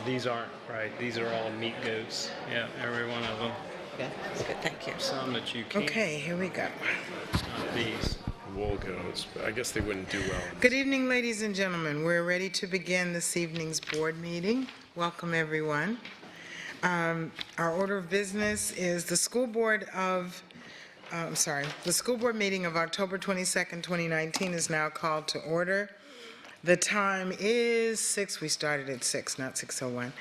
These aren't, right? These are all meat goats. Yeah, every one of them. Okay, that's good, thank you. Some that you can't. Okay, here we go. Not these. Wool goats, but I guess they wouldn't do well. Good evening, ladies and gentlemen. We're ready to begin this evening's board meeting. Welcome, everyone. Our order of business is the school board meeting of October 22nd, 2019 is now called to order. The time is 6, we started at 6, not 6:01.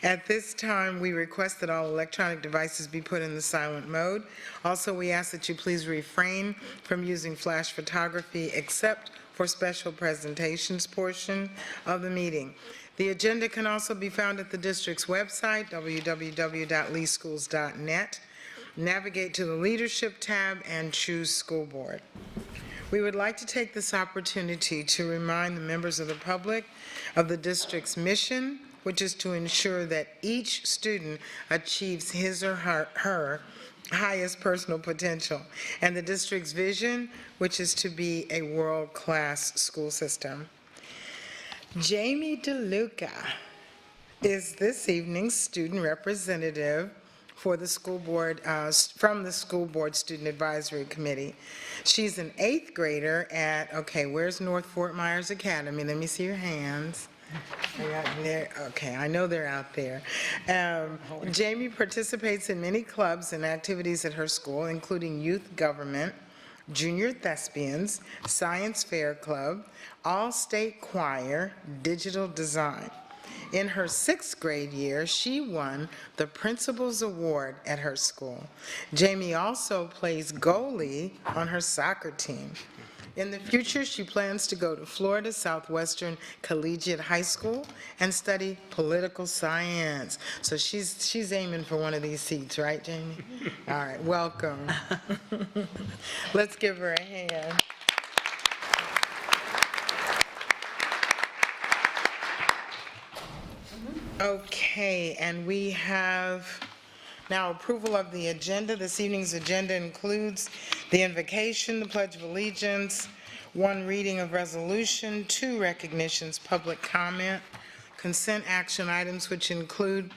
At this time, we request that all electronic devices be put in the silent mode. Also, we ask that you please refrain from using flash photography except for special presentations portion of the meeting. The agenda can also be found at the district's website, www.leeschools.net. Navigate to the Leadership tab and choose School Board. We would like to take this opportunity to remind the members of the public of the district's mission, which is to ensure that each student achieves his or her highest personal potential, and the district's vision, which is to be a world-class school system. Jamie DeLuca is this evening's student representative for the school board, from the School Board Student Advisory Committee. She's an 8th grader at, okay, where's North Fort Myers Academy? Let me see your hands. Okay, I know they're out there. Jamie participates in many clubs and activities at her school, including youth government, junior thespians, science fair club, all-state choir, digital design. In her 6th grade year, she won the Principal's Award at her school. Jamie also plays goalie on her soccer team. In the future, she plans to go to Florida Southwestern Collegiate High School and study political science. So she's aiming for one of these seats, right, Jamie? All right, welcome. Let's give her a hand. Okay, and we have now approval of the agenda. This evening's agenda includes the invocation, the Pledge of Allegiance, 1 reading of resolution, 2 recognitions, public comment, consent action items, which include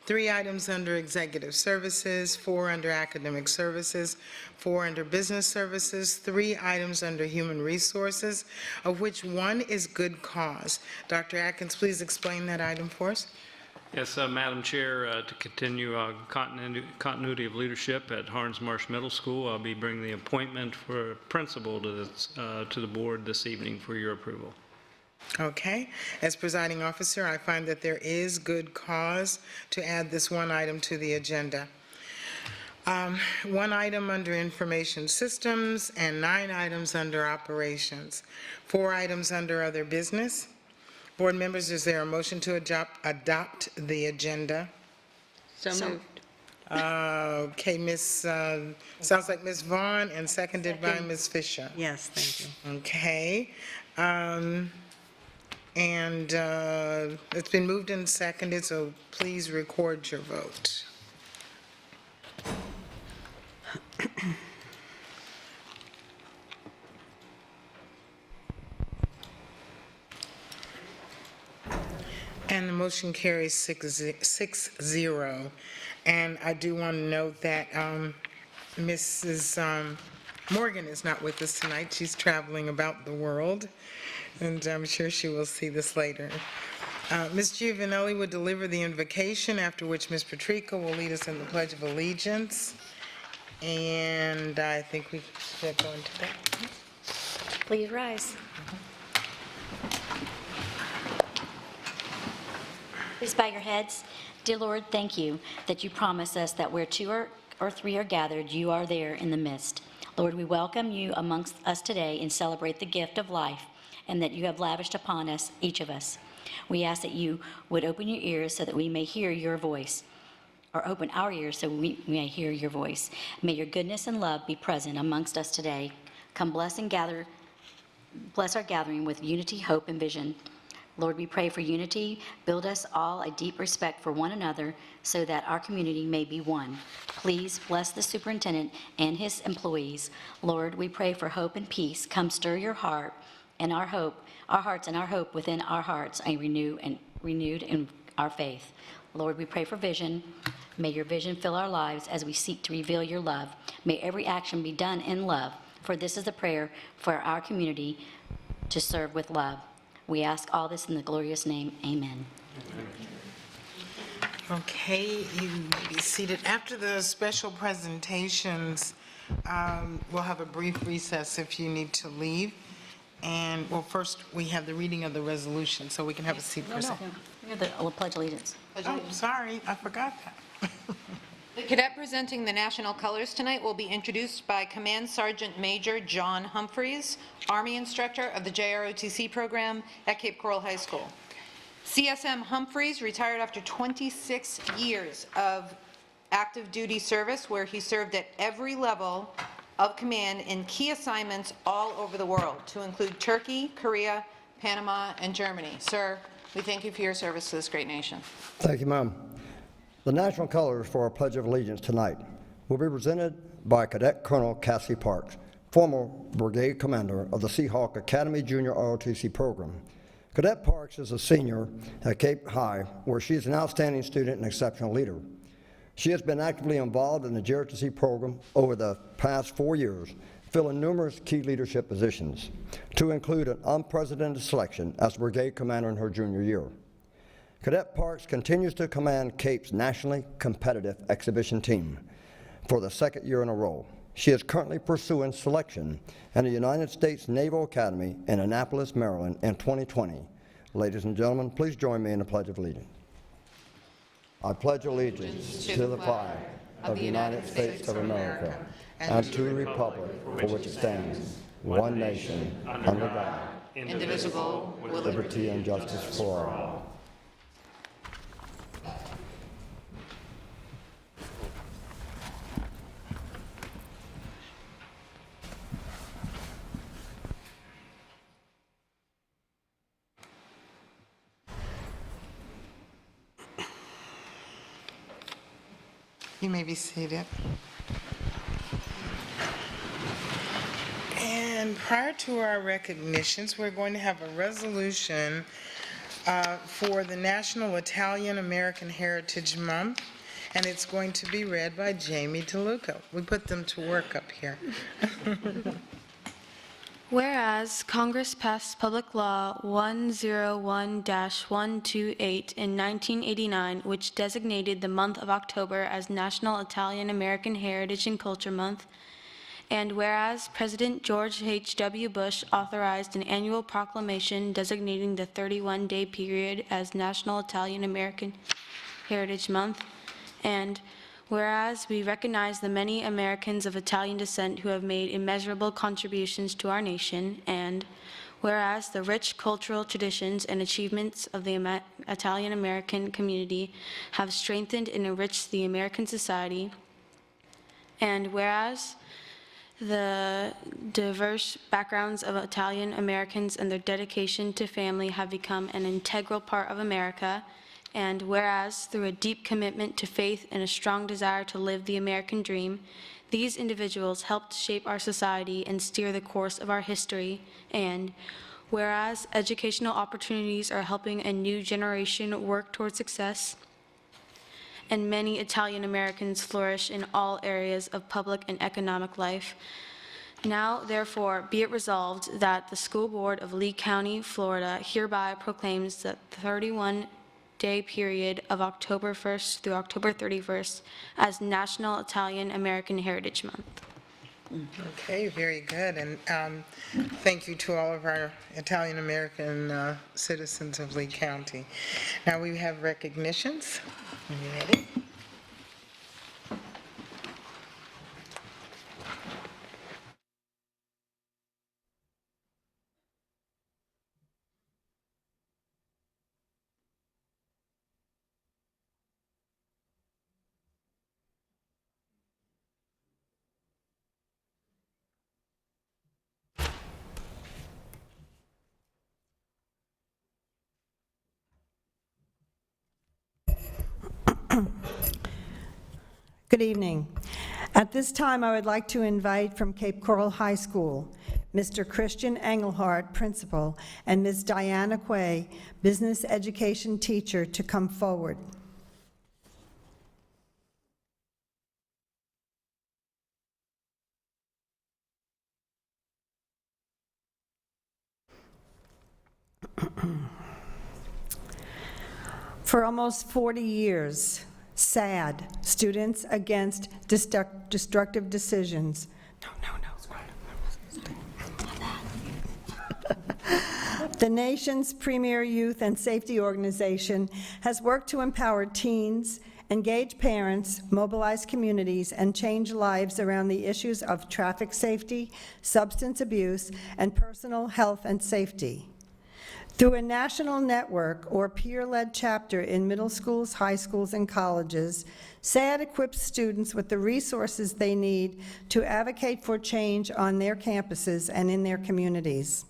3 items under executive services, 4 under academic services, 4 under business services, 3 items under human resources, of which 1 is good cause. Dr. Atkins, please explain that item for us. Yes, Madam Chair, to continue continuity of leadership at Harns Marsh Middle School, I'll be bringing the appointment for principal to the board this evening for your approval. Okay. As presiding officer, I find that there is good cause to add this 1 item to the agenda. 1 item under information systems and 9 items under operations. 4 items under other business. Board members, is there a motion to adopt the agenda? So moved. Okay, sounds like Ms. Vaughn, and seconded by Ms. Fisher. Yes, thank you. Okay. It's been moved and seconded, so please record your vote. And the motion carries 6-0. And I do want to note that Mrs. Morgan is not with us tonight. She's traveling about the world, and I'm sure she will see this later. Ms. Giovanelli will deliver the invocation, after which Ms. Patrica will lead us in the Pledge of Allegiance. And I think we should go into that. Please rise. Please bow your heads. Dear Lord, thank you that you promise us that where 2 or 3 are gathered, you are there in the midst. Lord, we welcome you amongst us today and celebrate the gift of life and that you have lavished upon us, each of us. We ask that you would open your ears so that we may hear your voice, or open our ears so we may hear your voice. May your goodness and love be present amongst us today. Come bless our gathering with unity, hope, and vision. Lord, we pray for unity. Build us all a deep respect for one another so that our community may be one. Please bless the superintendent and his employees. Lord, we pray for hope and peace. Come stir your heart and our hearts and our hope within our hearts and renew renewed in our faith. Lord, we pray for vision. May your vision fill our lives as we seek to reveal your love. May every action be done in love, for this is the prayer for our community to serve with love. We ask all this in the glorious name. Amen. Okay, you may be seated. After the special presentations, we'll have a brief recess if you need to leave. And, well, first, we have the reading of the resolution, so we can have a seat for a second. You're the Pledge Allegiance. Oh, sorry, I forgot that. The cadet presenting the national colors tonight will be introduced by Command Sergeant Major John Humphreys, Army Instructor of the JROTC program at Cape Coral High School. CSM Humphreys retired after 26 years of active duty service, where he served at every level of command in key assignments all over the world, to include Turkey, Korea, Panama, and Germany. Sir, we thank you for your service to this great nation. Thank you, ma'am. The national colors for our Pledge of Allegiance tonight will be presented by Cadet Colonel Cassie Parks, former brigade commander of the Seahawk Academy Junior ROTC program. Cadet Parks is a senior at Cape High, where she is an outstanding student and exceptional leader. She has been actively involved in the JROTC program over the past 4 years, filling numerous key leadership positions, to include an unprecedented selection as brigade commander in her junior year. Cadet Parks continues to command Cape's nationally competitive exhibition team for the second year in a row. She is currently pursuing selection in the United States Naval Academy in Annapolis, Maryland in 2020. Ladies and gentlemen, please join me in the Pledge of Allegiance. I pledge allegiance to the flag of the United States of America and to the republic for which it stands, one nation, under God, Indivisible, with liberty and justice for all. You may be seated. And prior to our recognitions, we're going to have a resolution for the National Italian American Heritage Month, and it's going to be read by Jamie DeLuca. We put them to work up here. Whereas Congress passed Public Law 101-128 in 1989, which designated the month of October as National Italian American Heritage and Culture Month, and whereas President George H.W. Bush authorized an annual proclamation designating the 31-day period as National Italian American Heritage Month, and whereas we recognize the many Americans of Italian descent who have made immeasurable contributions to our nation, and whereas the rich cultural traditions and achievements of the Italian American community have strengthened and enriched the American society, and whereas the diverse backgrounds of Italian Americans and their dedication to family have become an integral part of America, and whereas, through a deep commitment to faith and a strong desire to live the American dream, these individuals helped shape our society and steer the course of our history, and whereas educational opportunities are helping a new generation work toward success, and many Italian Americans flourish in all areas of public and economic life. Now, therefore, be it resolved that the School Board of Lee County, Florida hereby proclaims that the 31-day period of October 1st through October 31st as National Italian American Heritage Month. Okay, very good. And thank you to all of our Italian American citizens of Lee County. Now we have recognitions. Are you ready? Good evening. At this time, I would like to invite from Cape Coral High School, Mr. Christian Engelhardt, principal, and Ms. Diana Quay, business education teacher, to come forward. For almost 40 years, SAD, Students Against Destructive Decisions. The nation's premier youth and safety organization has worked to empower teens, engage parents, mobilize communities, and change lives around the issues of traffic safety, substance abuse, and personal health and safety. Through a national network or peer-led chapter in middle schools, high schools, and colleges, SAD equips students with the resources they need to advocate for change on their campuses and in their communities.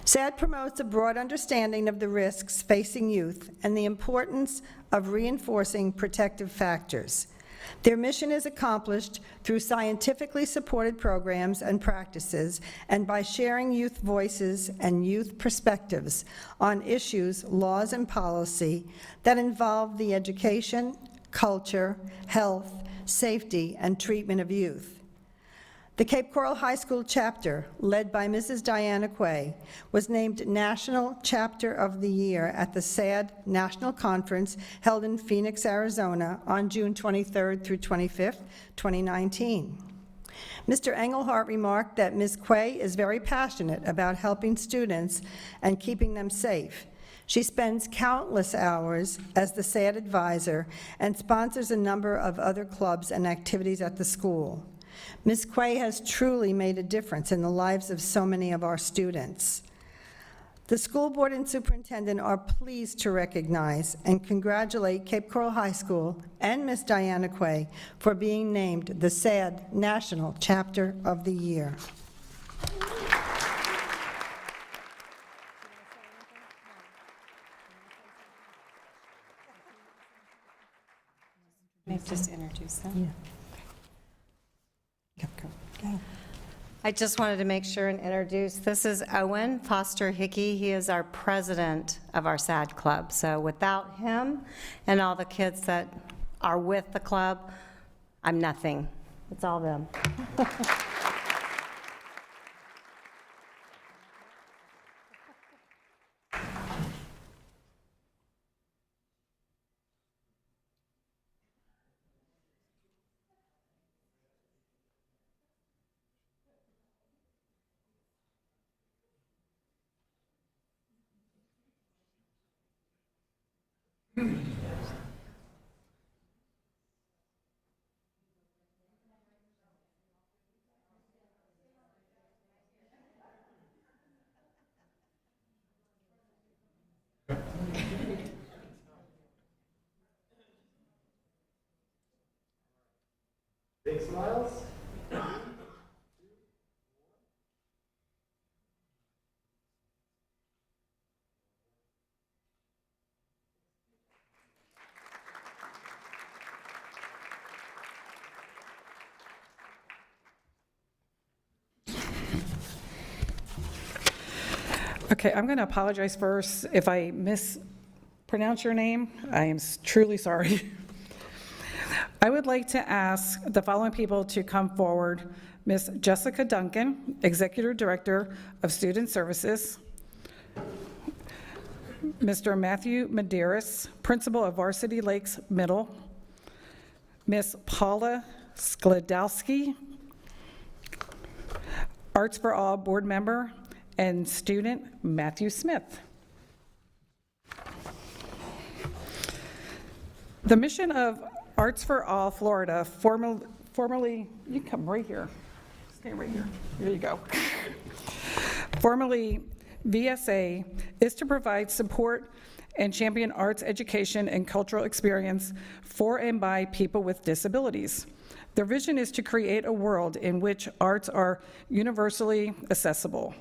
SAD promotes a broad understanding of the risks facing youth and the importance of reinforcing protective factors. Their mission is accomplished through scientifically supported programs and practices and by sharing youth voices and youth perspectives on issues, laws, and policy that involve the education, culture, health, safety, and treatment of youth. The Cape Coral High School chapter, led by Mrs. Diana Quay, was named National Chapter of the Year at the SAD National Conference held in Phoenix, Arizona on June 23rd through 25th, 2019. Mr. Engelhardt remarked that Ms. Quay is very passionate about helping students and keeping them safe. She spends countless hours as the SAD advisor and sponsors a number of other clubs and activities at the school. Ms. Quay has truly made a difference in the lives of so many of our students. The school board and superintendent are pleased to recognize and congratulate Cape Coral High School and Ms. Diana Quay for being named the SAD National Chapter of the Year. May I just introduce them? Yeah. I just wanted to make sure and introduce, this is Owen Foster Hickey. He is our president of our SAD club. So without him and all the kids that are with the club, I'm nothing. It's all them. Big smiles. Okay, I'm going to apologize first if I mispronounce your name. I am truly sorry. I would like to ask the following people to come forward. Ms. Jessica Duncan, Executive Director of Student Services. Mr. Matthew Medeiros, Principal of Varsity Lakes Middle. Ms. Paula Sklodowski, Arts for All Board Member, and student Matthew Smith. The mission of Arts for All Florida, formerly, you can come right here. Stay right here. Here you go. Formerly VSA, is to provide support and champion arts education and cultural experience for and by people with disabilities. Their vision is to create a world in which arts are universally accessible.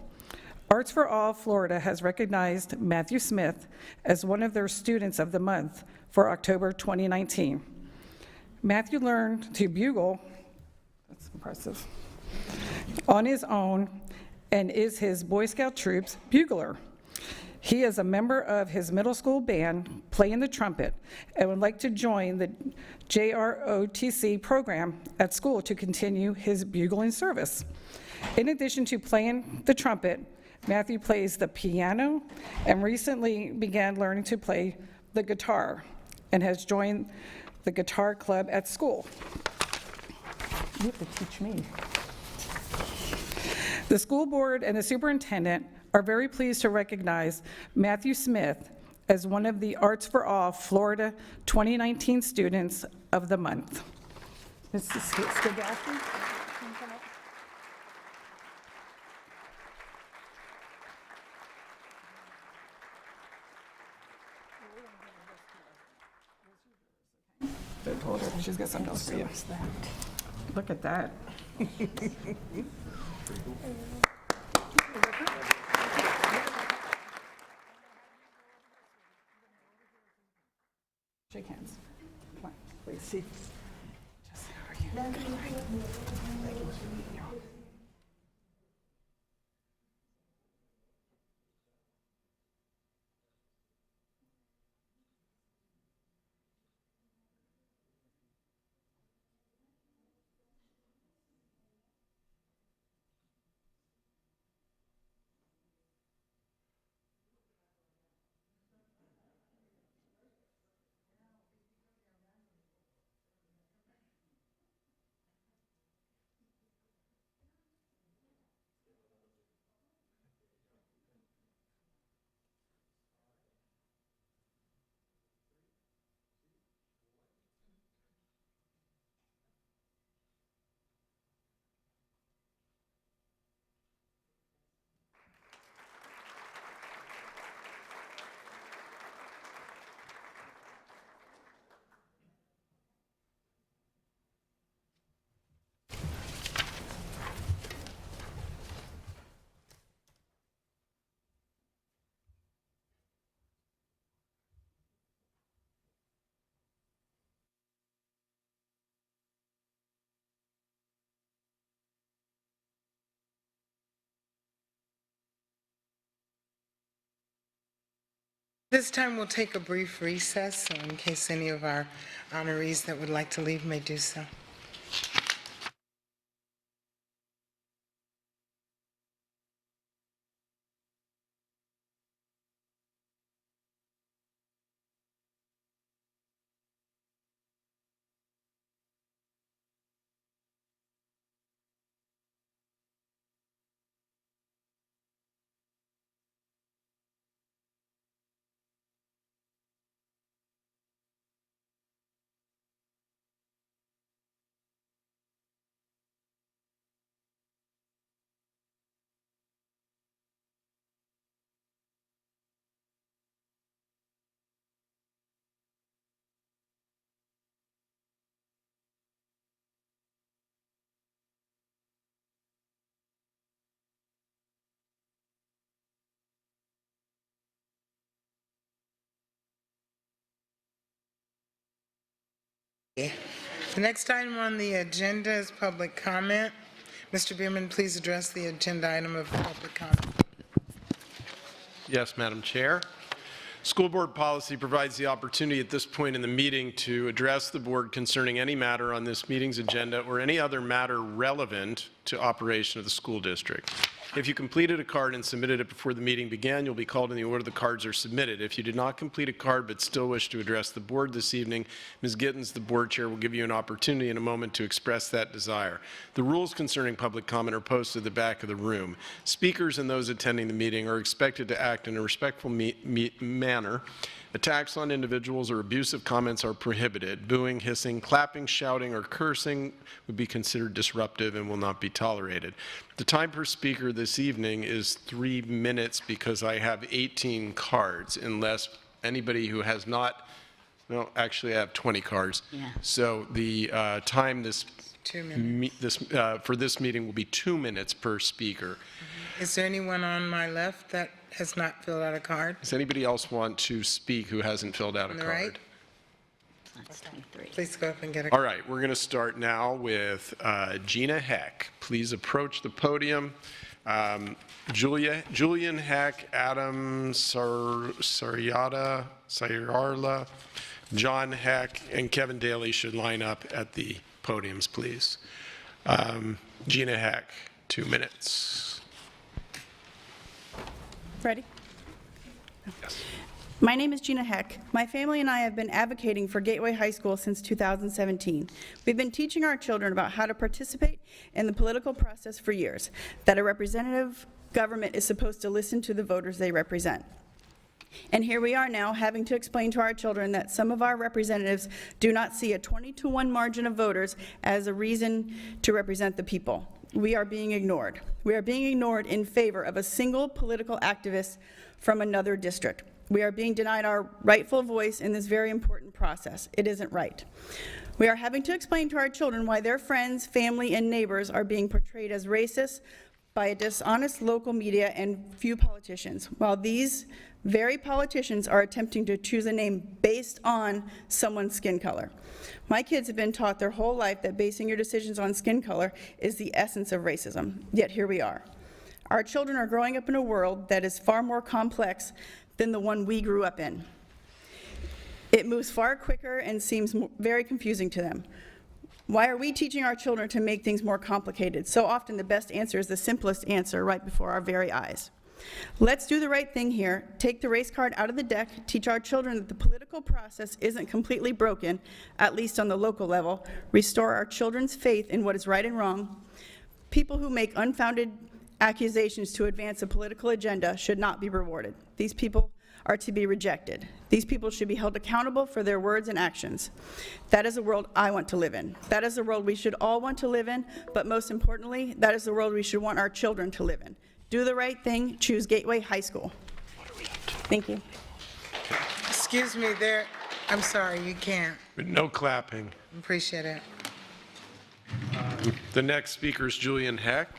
Arts for All Florida has recognized Matthew Smith as one of their Students of the Month for October 2019. Matthew learned to bugle, that's impressive, on his own and is his Boy Scout troop's bugler. He is a member of his middle school band, playing the trumpet, and would like to join the JROTC program at school to continue his bugling service. In addition to playing the trumpet, Matthew plays the piano and recently began learning to play the guitar and has joined the guitar club at school. You have to teach me. The school board and the superintendent are very pleased to recognize Matthew Smith as one of the Arts for All Florida 2019 Students of the Month. Mrs. Skagowski? I told her she's got something else for you. Look at that. Shake hands. Come on, please. See. Just over here. This time, we'll take a brief recess, so in case any of our honorees that would like to leave may do so. The next item on the agenda is public comment. Mr. Bierman, please address the agenda item of public comment. Yes, Madam Chair. School board policy provides the opportunity at this point in the meeting to address the board concerning any matter on this meeting's agenda or any other matter relevant to operation of the school district. If you completed a card and submitted it before the meeting began, you'll be called in the order the cards are submitted. If you did not complete a card but still wish to address the board this evening, Ms. Gittens, the board chair, will give you an opportunity in a moment to express that desire. The rules concerning public comment are posted at the back of the room. Speakers and those attending the meeting are expected to act in a respectful manner. Attacks on individuals or abusive comments are prohibited. Booing, hissing, clapping, shouting, or cursing would be considered disruptive and will not be tolerated. The time per speaker this evening is 3 minutes because I have 18 cards, unless anybody who has not, no, actually I have 20 cards. Yeah. So the time this 2 minutes. for this meeting will be 2 minutes per speaker. Is there anyone on my left that has not filled out a card? Does anybody else want to speak who hasn't filled out a On the card? right? That's 23. Please go up and get a All right, we're going to start now with Gina Heck. Please approach the podium Julian Heck, Adam Sayarla, John Heck, and Kevin Daly should line up at the podiums, please. Gina Heck, 2 minutes. Ready? My name is Gina Heck. My family and I have been advocating for Gateway High School since 2017. We've been teaching our children about how to participate in the political process for years, that a representative government is supposed to listen to the voters they represent. And here we are now having to explain to our children that some of our representatives do not see a 20-to-1 margin of voters as a reason to represent the people. We are being ignored. We are being ignored in favor of a single political activist from another district. We are being denied our rightful voice in this very important process. It isn't right. We are having to explain to our children why their friends, family, and neighbors are being portrayed as racist by a dishonest local media and few politicians, while these very politicians are attempting to choose a name based on someone's skin color. My kids have been taught their whole life that basing your decisions on skin color is the essence of racism, yet here we are. Our children are growing up in a world that is far more complex than the one we grew up in. It moves far quicker and seems very confusing to them. Why are we teaching our children to make things more complicated? So often the best answer is the simplest answer right before our very eyes. Let's do the right thing here, take the race card out of the deck, teach our children that the political process isn't completely broken, at least on the local level, restore our children's faith in what is right and wrong. People who make unfounded accusations to advance a political agenda should not be rewarded. These people are to be rejected. These people should be held accountable for their words and actions. That is a world I want to live in. That is a world we should all want to live in, but most importantly, that is the world we should want our children to live in. Do the right thing, choose Gateway High School. Thank you. Excuse me, I'm sorry, you can't. But no clapping. Appreciate it. The next speaker is Julian Heck.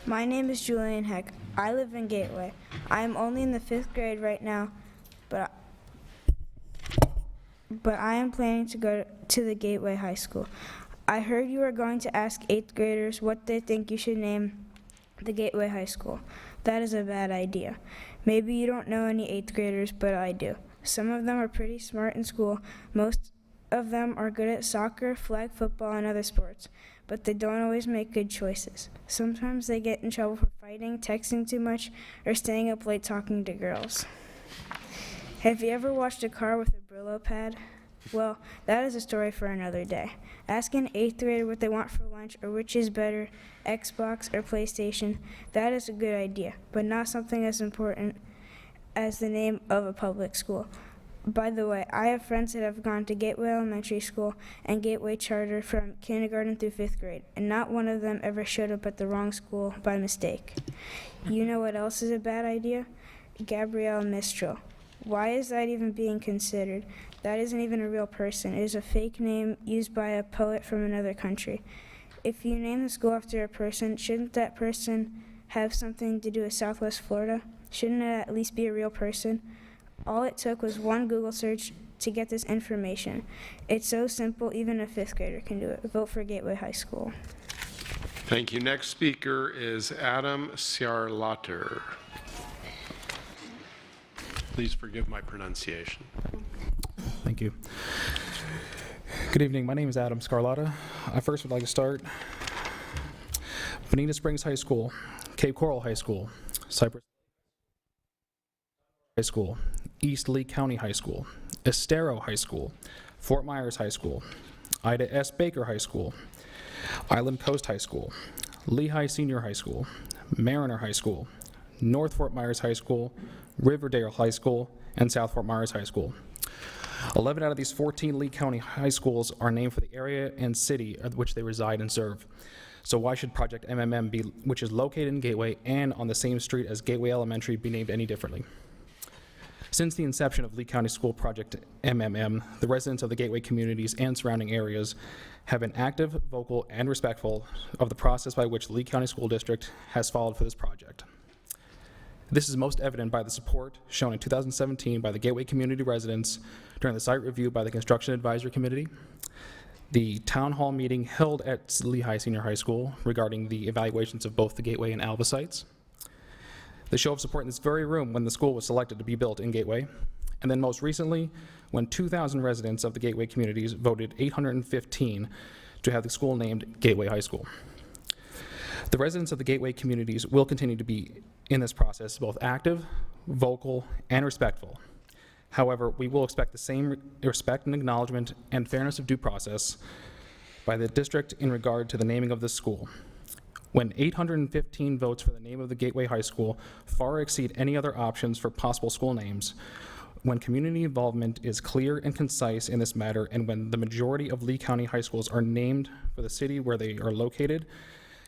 My name is Julian Heck. I live in Gateway. I am only in the 5th grade right now, but I am planning to go to the Gateway High School. I heard you are going to ask 8th graders what they think you should name the Gateway High School. That is a bad idea. Maybe you don't know any 8th graders, but I do. Some of them are pretty smart in school. Most of them are good at soccer, flag football, and other sports, but they don't always make good choices. Sometimes they get in trouble for fighting, texting too much, or staying up late talking to girls. Have you ever watched a car with a Brillo pad? Well, that is a story for another day. Ask an 8th grader what they want for lunch or which is better, Xbox or PlayStation. That is a good idea, but not something as important as the name of a public school. By the way, I have friends that have gone to Gateway Elementary School and Gateway Charter from kindergarten through 5th grade, and not one of them ever showed up at the wrong school by mistake. You know what else is a bad idea? Gabrielle Mistral. Why is that even being considered? That isn't even a real person. It is a fake name used by a poet from another country. If you name the school after a person, shouldn't that person have something to do with Southwest Florida? Shouldn't it at least be a real person? All it took was one Google search to get this information. It's so simple, even a 5th grader can do it. Vote for Gateway High School. Thank you. Next speaker is Adam Siarlater. Please forgive my pronunciation. Thank you. Good evening. My name is Adam Scarlata. I first would like to start Bonita Springs High School, Cape Coral High School, Cypress High School, East Lee County High School, Estero High School, Fort Myers High School, Ida S. Baker High School, Island Coast High School, Lehigh Senior High School, Mariner High School, North Fort Myers High School, Riverdale High School, and South Fort Myers High School. 11 out of these 14 Lee County high schools are named for the area and city at which they reside and serve. So why should Project MMM, which is located in Gateway and on the same street as Gateway Elementary, be named any differently? Since the inception of Lee County School Project MMM, the residents of the Gateway communities and surrounding areas have been active, vocal, and respectful of the process by which the Lee County School District has followed for this project. This is most evident by the support shown in 2017 by the Gateway community residents during the site review by the Construction Advisory Committee. the town hall meeting held at Lehigh Senior High School regarding the evaluations of both the Gateway and Alva sites, the show of support in this very room when the school was selected to be built in Gateway, and then most recently, when 2,000 residents of the Gateway communities voted 815 to have the school named Gateway High School. The residents of the Gateway communities will continue to be in this process, both active, vocal, and respectful. However, we will expect the same respect and acknowledgement and fairness of due process by the district in regard to the naming of this school. When 815 votes for the name of the Gateway High School far exceed any other options for possible school names, when community involvement is clear and concise in this matter, and when the majority of Lee County high schools are named for the city where they are located,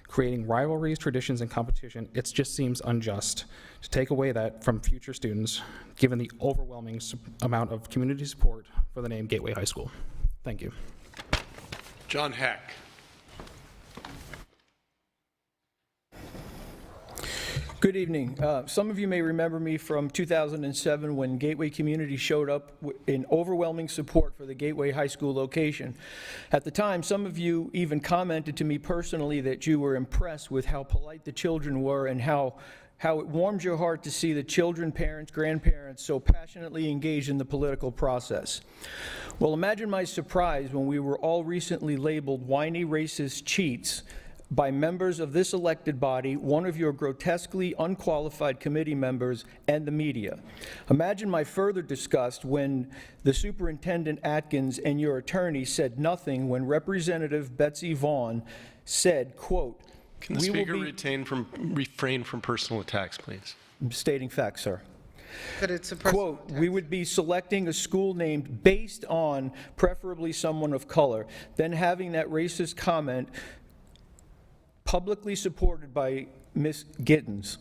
creating rivalries, traditions, and competition, it just seems unjust to take away that from future students, given the overwhelming amount of community support for the name Gateway High School. Thank you. John Heck. Good evening. Some of you may remember me from 2007 when Gateway Community showed up in overwhelming support for the Gateway High School location. At the time, some of you even commented to me personally that you were impressed with how polite the children were and how it warms your heart to see the children, parents, grandparents so passionately engaged in the political process. Well, imagine my surprise when we were all recently labeled whiny racist cheats by members of this elected body, one of your grotesquely unqualified committee members, and the media. Imagine my further disgust when the Superintendent Atkins and your attorney said nothing when Representative Betsy Vaughn said, quote, Can the speaker refrain from personal attacks, please? I'm stating facts, sir. But it's a personal Quote, we would be selecting a school named based on preferably someone of color, then having that racist comment publicly supported by Ms. Gittens.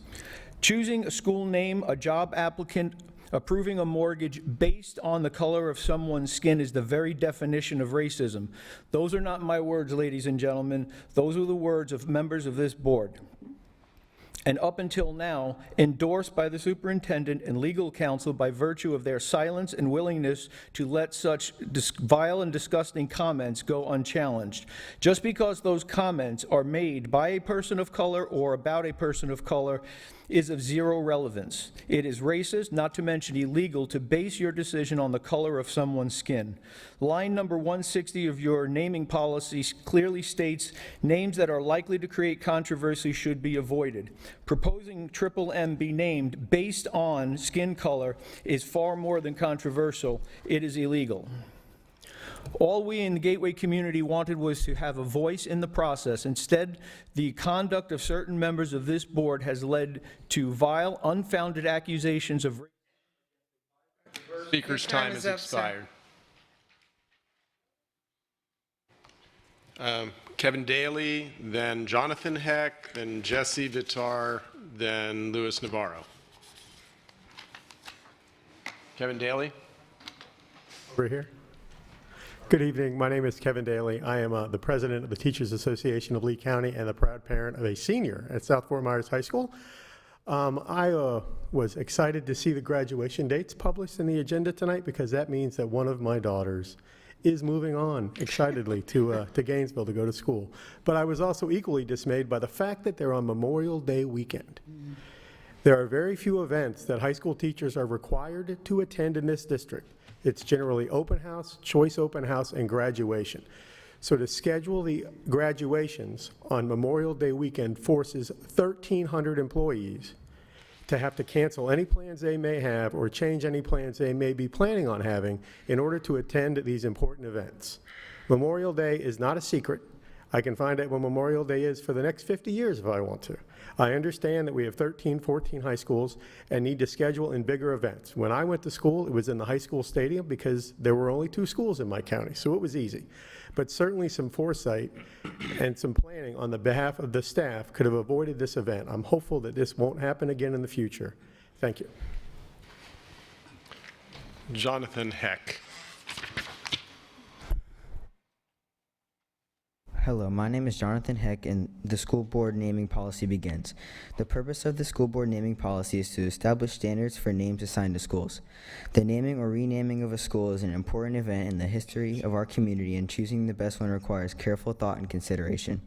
Choosing a school name, a job applicant, approving a mortgage based on the color of someone's skin is the very definition of racism. Those are not my words, ladies and gentlemen. Those are the words of members of this board. And up until now, endorsed by the superintendent and legal counsel by virtue of their silence and willingness to let such vile and disgusting comments go unchallenged. Just because those comments are made by a person of color or about a person of color is of zero relevance. It is racist, not to mention illegal, to base your decision on the color of someone's skin. Line number 160 of your naming policy clearly states names that are likely to create controversy should be avoided. Proposing Triple M be named based on skin color is far more than controversial. It is illegal. All we in the Gateway community wanted was to have a voice in the process. Instead, the conduct of certain members of this board has led to vile, unfounded accusations of racism. Speaker's time has expired. Kevin Daly, then Jonathan Heck, then Jesse Vitar, then Louis Navarro. Kevin Daly. Over here. Good evening. My name is Kevin Daly. I am the president of the Teachers Association of Lee County and the proud parent of a senior at South Fort Myers High School. I was excited to see the graduation dates published in the agenda tonight because that means that one of my daughters is moving on excitedly to Gainesville to go to school. But I was also equally dismayed by the fact that they're on Memorial Day weekend. There are very few events that high school teachers are required to attend in this district. It's generally open house, choice open house, and graduation. So to schedule the graduations on Memorial Day weekend forces 1,300 employees to have to cancel any plans they may have or change any plans they may be planning on having in order to attend these important events. Memorial Day is not a secret. I can find out when Memorial Day is for the next 50 years if I want to. I understand that we have 13, 14 high schools and need to schedule in bigger events. When I went to school, it was in the high school stadium because there were only 2 schools in my county, so it was easy. But certainly some foresight and some planning on the behalf of the staff could have avoided this event. I'm hopeful that this won't happen again in the future. Thank you. Jonathan Heck. Hello, my name is Jonathan Heck, and the school board naming policy begins. The purpose of the school board naming policy is to establish standards for names assigned to schools. The naming or renaming of a school is an important event in the history of our community, and choosing the best one requires careful thought and consideration.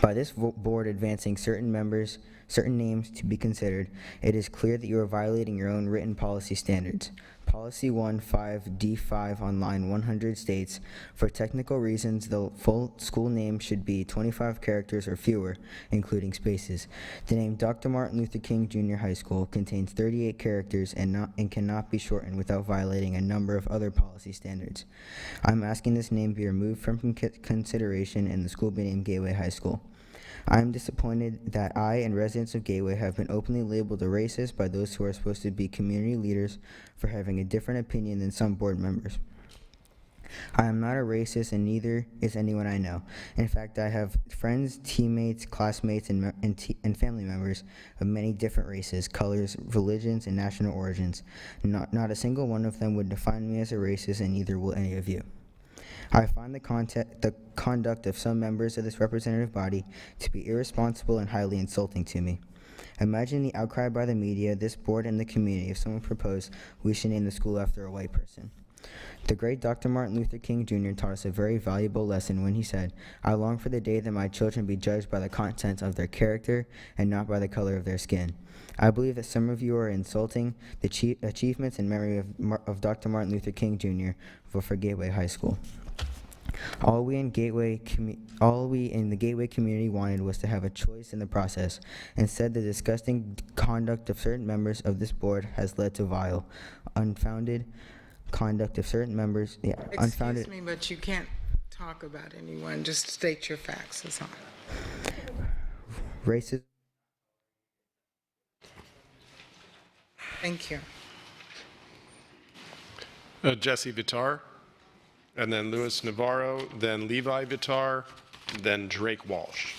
By this board advancing certain names to be considered, it is clear that you are violating your own written policy standards. Policy 15D5 on line 100 states, for technical reasons, the full school name should be 25 characters or fewer, including spaces. The name Dr. Martin Luther King Jr. High School contains 38 characters and cannot be shortened without violating a number of other policy standards. I'm asking this name be removed from consideration and the school be named Gateway High School. I am disappointed that I and residents of Gateway have been openly labeled a racist by those who are supposed to be community leaders for having a different opinion than some board members. I am not a racist, and neither is anyone I know. In fact, I have friends, teammates, classmates, and family members of many different races, colors, religions, and national origins. Not a single one of them would define me as a racist, and neither will any of you. I find the conduct of some members of this representative body to be irresponsible and highly insulting to me. Imagine the outcry by the media, this board, and the community if someone proposed we should name the school after a white person. The great Dr. Martin Luther King Jr. taught us a very valuable lesson when he said, "I long for the day that my children be judged by the content of their character and not by the color of their skin." I believe that some of you are insulting the achievements and memory of Dr. Martin Luther King Jr. for Gateway High School. All we in the Gateway community wanted was to have a choice in the process. Instead, the disgusting conduct of certain members of this board has led to vile, unfounded conduct of certain members. Excuse me, but you can't talk about anyone. Just state your facts. That's all. Racism. Thank you. Jesse Vitar, and then Louis Navarro, then Levi Vitar, then Drake Walsh.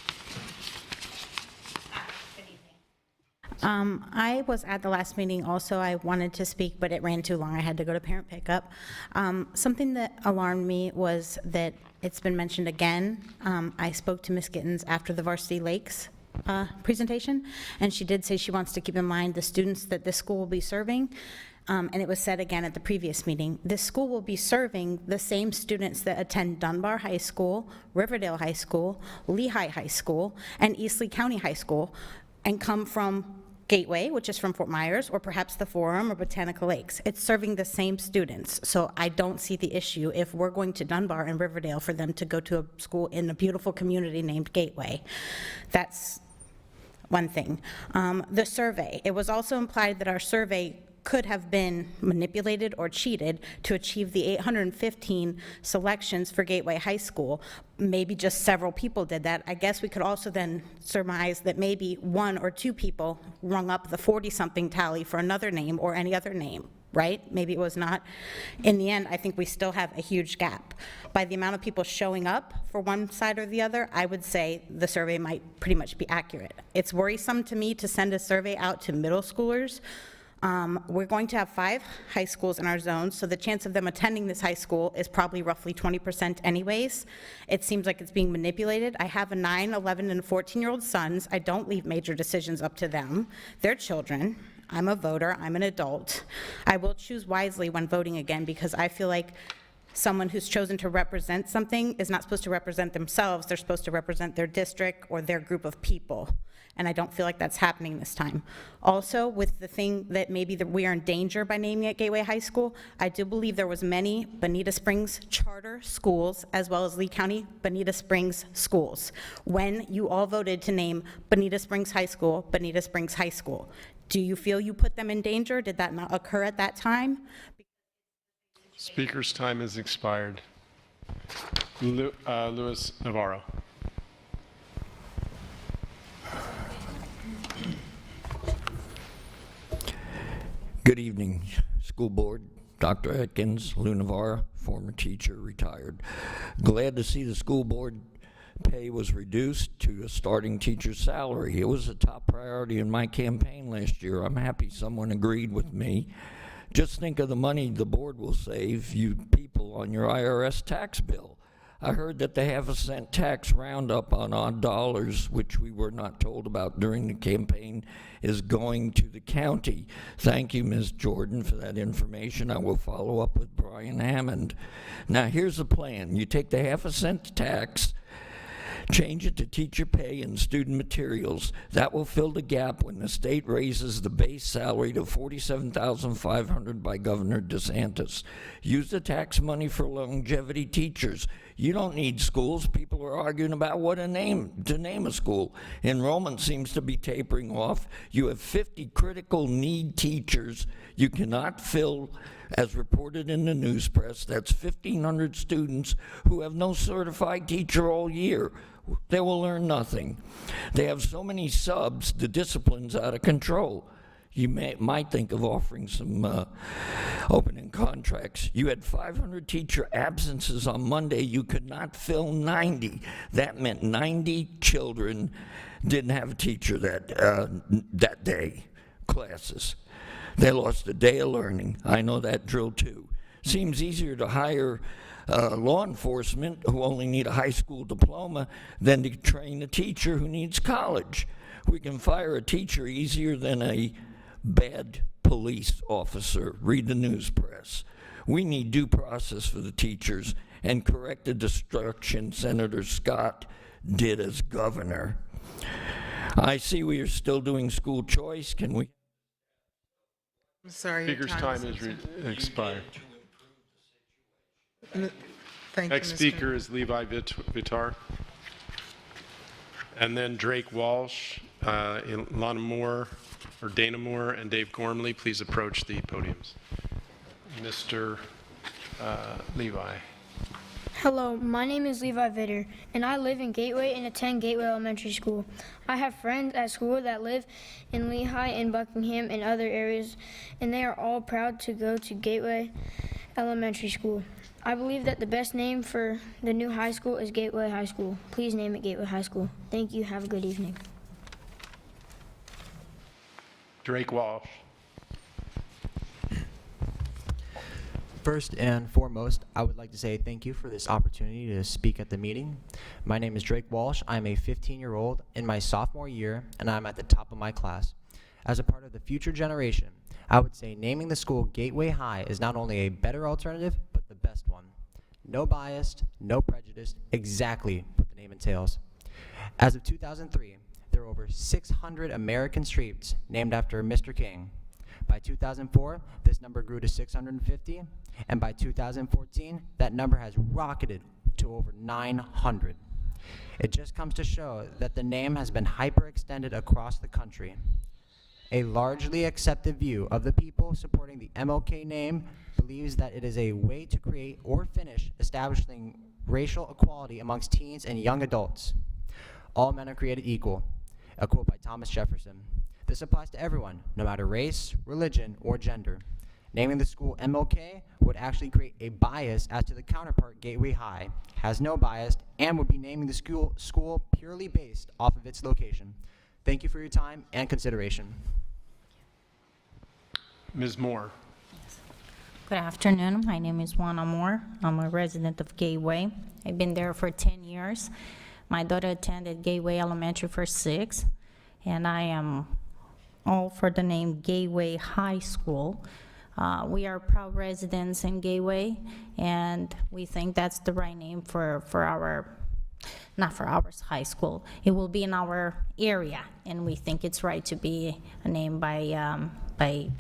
I was at the last meeting also. I wanted to speak, but it ran too long. I had to go to parent pickup. Something that alarmed me was that it's been mentioned again. I spoke to Ms. Gittens after the Varsity Lakes presentation, and she did say she wants to keep in mind the students that this school will be serving. And it was said again at the previous meeting, this school will be serving the same students that attend Dunbar High School, Riverdale High School, Lehigh High School, and East Lee County High School, and come from Gateway, which is from Fort Myers, or perhaps the Forum or Botanica Lakes. It's serving the same students, so I don't see the issue if we're going to Dunbar and Riverdale for them to go to a school in a beautiful community named Gateway. That's one thing. The survey, it was also implied that our survey could have been manipulated or cheated to achieve the 815 selections for Gateway High School. Maybe just several people did that. I guess we could also then surmise that maybe one or two people rung up the 40-something tally for another name or any other name, right? Maybe it was not. In the end, I think we still have a huge gap. By the amount of people showing up for one side or the other, I would say the survey might pretty much be accurate. It's worrisome to me to send a survey out to middle schoolers. We're going to have 5 high schools in our zone, so the chance of them attending this high school is probably roughly 20% anyways. It seems like it's being manipulated. I have a 9, 11, and 14-year-old sons. I don't leave major decisions up to them. They're children. I'm a voter. I'm an adult. I will choose wisely when voting again, because I feel like someone who's chosen to represent something is not supposed to represent themselves. They're supposed to represent their district or their group of people. And I don't feel like that's happening this time. Also, with the thing that maybe we are in danger by naming it Gateway High School, I do believe there was many Bonita Springs charter schools as well as Lee County Bonita Springs schools when you all voted to name Bonita Springs High School, Bonita Springs High School. Do you feel you put them in danger? Did that not occur at that time? Speaker's time has expired. Louis Navarro. Good evening, school board. Dr. Atkins, Lou Navarra, former teacher, retired. Glad to see the school board pay was reduced to a starting teacher's salary. It was a top priority in my campaign last year. I'm happy someone agreed with me. Just think of the money the board will save you people on your IRS tax bill. I heard that the half-a-cent tax roundup on odd dollars, which we were not told about during the campaign, is going to the county. Thank you, Ms. Jordan, for that information. I will follow up with Brian Hammond. Now, here's the plan. You take the half-a-cent tax, change it to teacher pay and student materials. That will fill the gap when the state raises the base salary to $47,500 by Governor DeSantis. Use the tax money for longevity teachers. You don't need schools. People are arguing about what to name a school. Enrollment seems to be tapering off. You have 50 critical need teachers you cannot fill, as reported in the news press. That's 1,500 students who have no certified teacher all year. They will learn nothing. They have so many subs, the discipline's out of control. You might think of offering some opening contracts. You had 500 teacher absences on Monday. You could not fill 90. That meant 90 children didn't have a teacher that day, classes. They lost a day of learning. I know that drill too. Seems easier to hire law enforcement who only need a high school diploma than to train a teacher who needs college. We can fire a teacher easier than a bad police officer. Read the news press. We need due process for the teachers and correct the destruction Senator Scott did as governor. I see we are still doing school choice. Can we? I'm sorry, your Speaker's time time is is expired. Thank you, Next Mr. speaker is Levi Vitar. And then Drake Walsh, Lana Moore, or Dana Moore, and Dave Gormley, please approach the podiums. Mr. Levi. Hello, my name is Levi Vitter, and I live in Gateway and attend Gateway Elementary School. I have friends at school that live in Lehigh and Buckingham and other areas, and they are all proud to go to Gateway Elementary School. I believe that the best name for the new high school is Gateway High School. Please name it Gateway High School. Thank you. Have a good evening. Drake Walsh. First and foremost, I would like to say thank you for this opportunity to speak at the meeting. My name is Drake Walsh. I'm a 15-year-old in my sophomore year, and I'm at the top of my class. As a part of the future generation, I would say naming the school Gateway High is not only a better alternative, but the best one. No bias, no prejudice, exactly what the name entails. As of 2003, there were over 600 American streets named after Mr. King. By 2004, this number grew to 650, and by 2014, that number has rocketed to over 900. It just comes to show that the name has been hyperextended across the country. A largely accepted view of the people supporting the MLK name believes that it is a way to create or finish establishing racial equality amongst teens and young adults. All men are created equal, a quote by Thomas Jefferson. This applies to everyone, no matter race, religion, or gender. Naming the school MLK would actually create a bias as to the counterpart Gateway High, has no bias, and would be naming the school purely based off of its location. Thank you for your time and consideration. Ms. Moore. Good afternoon. My name is Juana Moore. I'm a resident of Gateway. I've been there for 10 years. My daughter attended Gateway Elementary for 6, and I am all for the name Gateway High School. We are proud residents in Gateway, and we think that's the right name for our, not for our high school. It will be in our area, and we think it's right to be a name by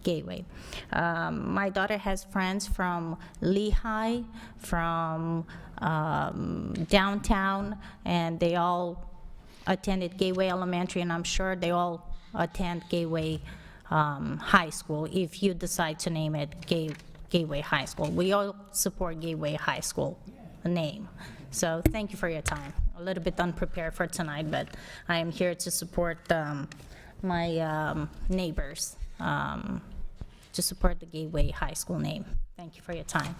Gateway. My daughter has friends from Lehigh, from downtown, and they all attended Gateway Elementary, and I'm sure they all attend Gateway High School if you decide to name it Gateway High School. We all support Gateway High School name. So thank you for your time. A little bit unprepared for tonight, but I am here to support my neighbors, to support the Gateway High School name. Thank you for your time.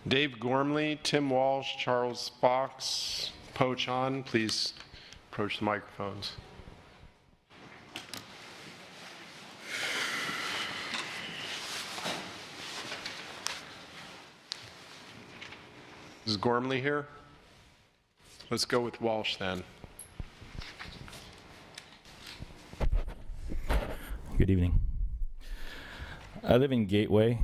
Dave Gormley, Tim Walsh, Charles Fox, Po Chan, please approach the microphones. Is Gormley here? Let's go with Walsh then. Good evening. I live in Gateway,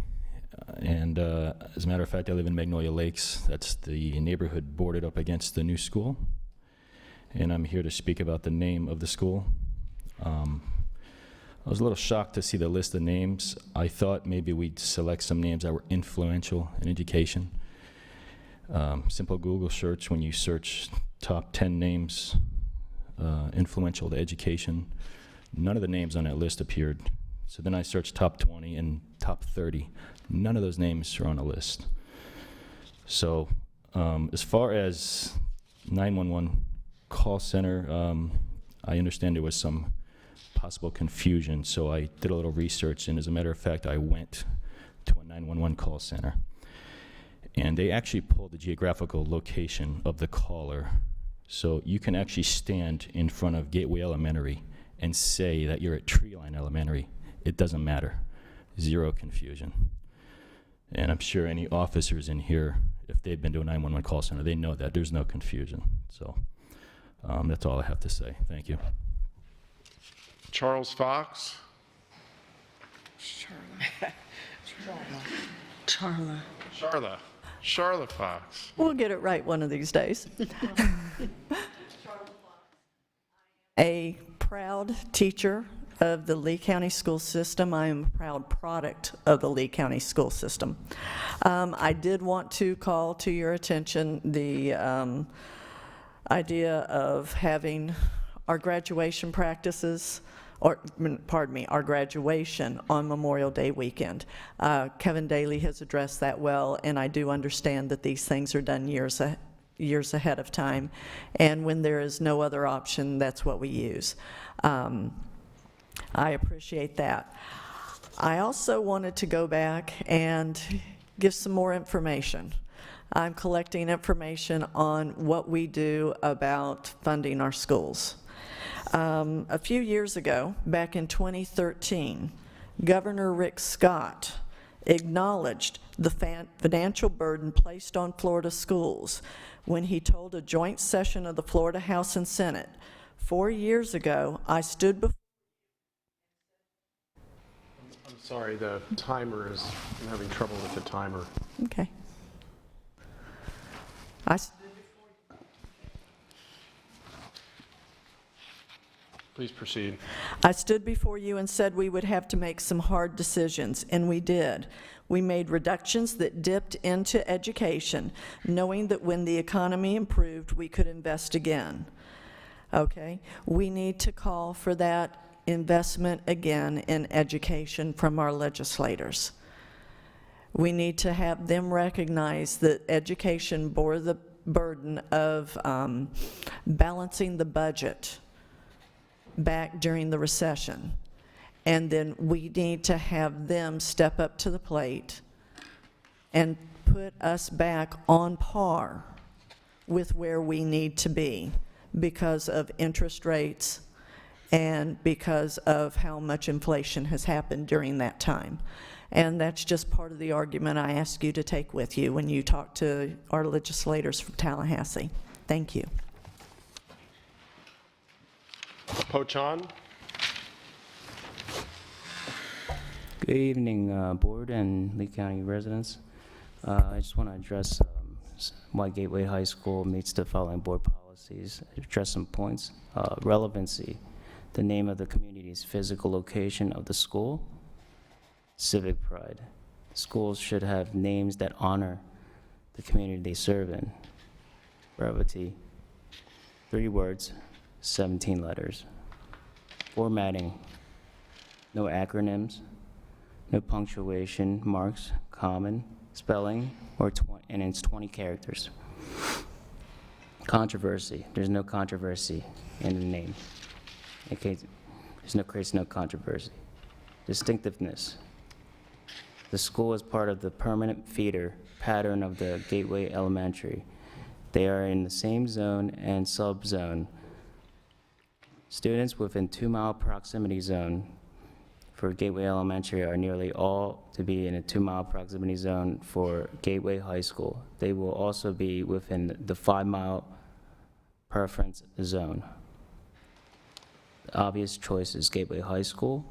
and as a matter of fact, I live in Magnolia Lakes. That's the neighborhood bordered up against the new school. And I'm here to speak about the name of the school. I was a little shocked to see the list of names. I thought maybe we'd select some names that were influential in education. Simple Google search, when you search top 10 names influential to education, none of the names on that list appeared. So then I searched top 20 and top 30. None of those names are on the list. So as far as 911 call center, I understand there was some possible confusion, so I did a little research, and as a matter of fact, I went to a 911 call center, and they actually pulled the geographical location of the caller. So you can actually stand in front of Gateway Elementary and say that you're at Treeline Elementary. It doesn't matter. Zero confusion. And I'm sure any officers in here, if they've been to a 911 call center, they know that there's no confusion. So that's all I have to say. Thank you. Charles Fox? Charla Fox. We'll get it right one of these days. A proud teacher of the Lee County school system. I am a proud product of the Lee County school system. I did want to call to your attention the idea of having our graduation practices, or pardon me, our graduation on Memorial Day weekend. Kevin Daly has addressed that well, and I do understand that these things are done years ahead of time, and when there is no other option, that's what we use. I appreciate that. I also wanted to go back and give some more information. I'm collecting information on what we do about funding our schools. A few years ago, back in 2013, Governor Rick Scott acknowledged the financial burden placed on Florida schools when he told a joint session of the Florida House and Senate. 4 years ago, I stood before. I'm sorry, the timer is, I'm having trouble with the timer. Okay. Please proceed. I stood before you and said we would have to make some hard decisions, and we did. We made reductions that dipped into education, knowing that when the economy improved, we could invest again. Okay? We need to call for that investment again in education from our legislators. We need to have them recognize that education bore the burden of balancing the budget back during the recession. And then we need to have them step up to the plate and put us back on par with where we need to be because of interest rates and because of how much inflation has happened during that time. And that's just part of the argument I ask you to take with you when you talk to our legislators from Tallahassee. Thank you. Pochan? Good evening, Board and Lee County residents. I just want to address why Gateway High School meets the following board policies, address some points. Relevancy, the name of the community's physical location of the school. Civic pride, schools should have names that honor the community they serve in. Brevity, 3 words, 17 letters. Formatting, no acronyms, no punctuation marks, common spelling, and it's 20 characters. Controversy, there's no controversy in the name. Okay, there's no controversy. Distinctiveness, the school is part of the permanent feeder pattern of the Gateway Elementary. They are in the same zone and sub-zone. Students within 2-mile proximity zone for Gateway Elementary are nearly all to be in a 2-mile proximity zone for Gateway High School. They will also be within the 5-mile preference zone. The obvious choice is Gateway High School.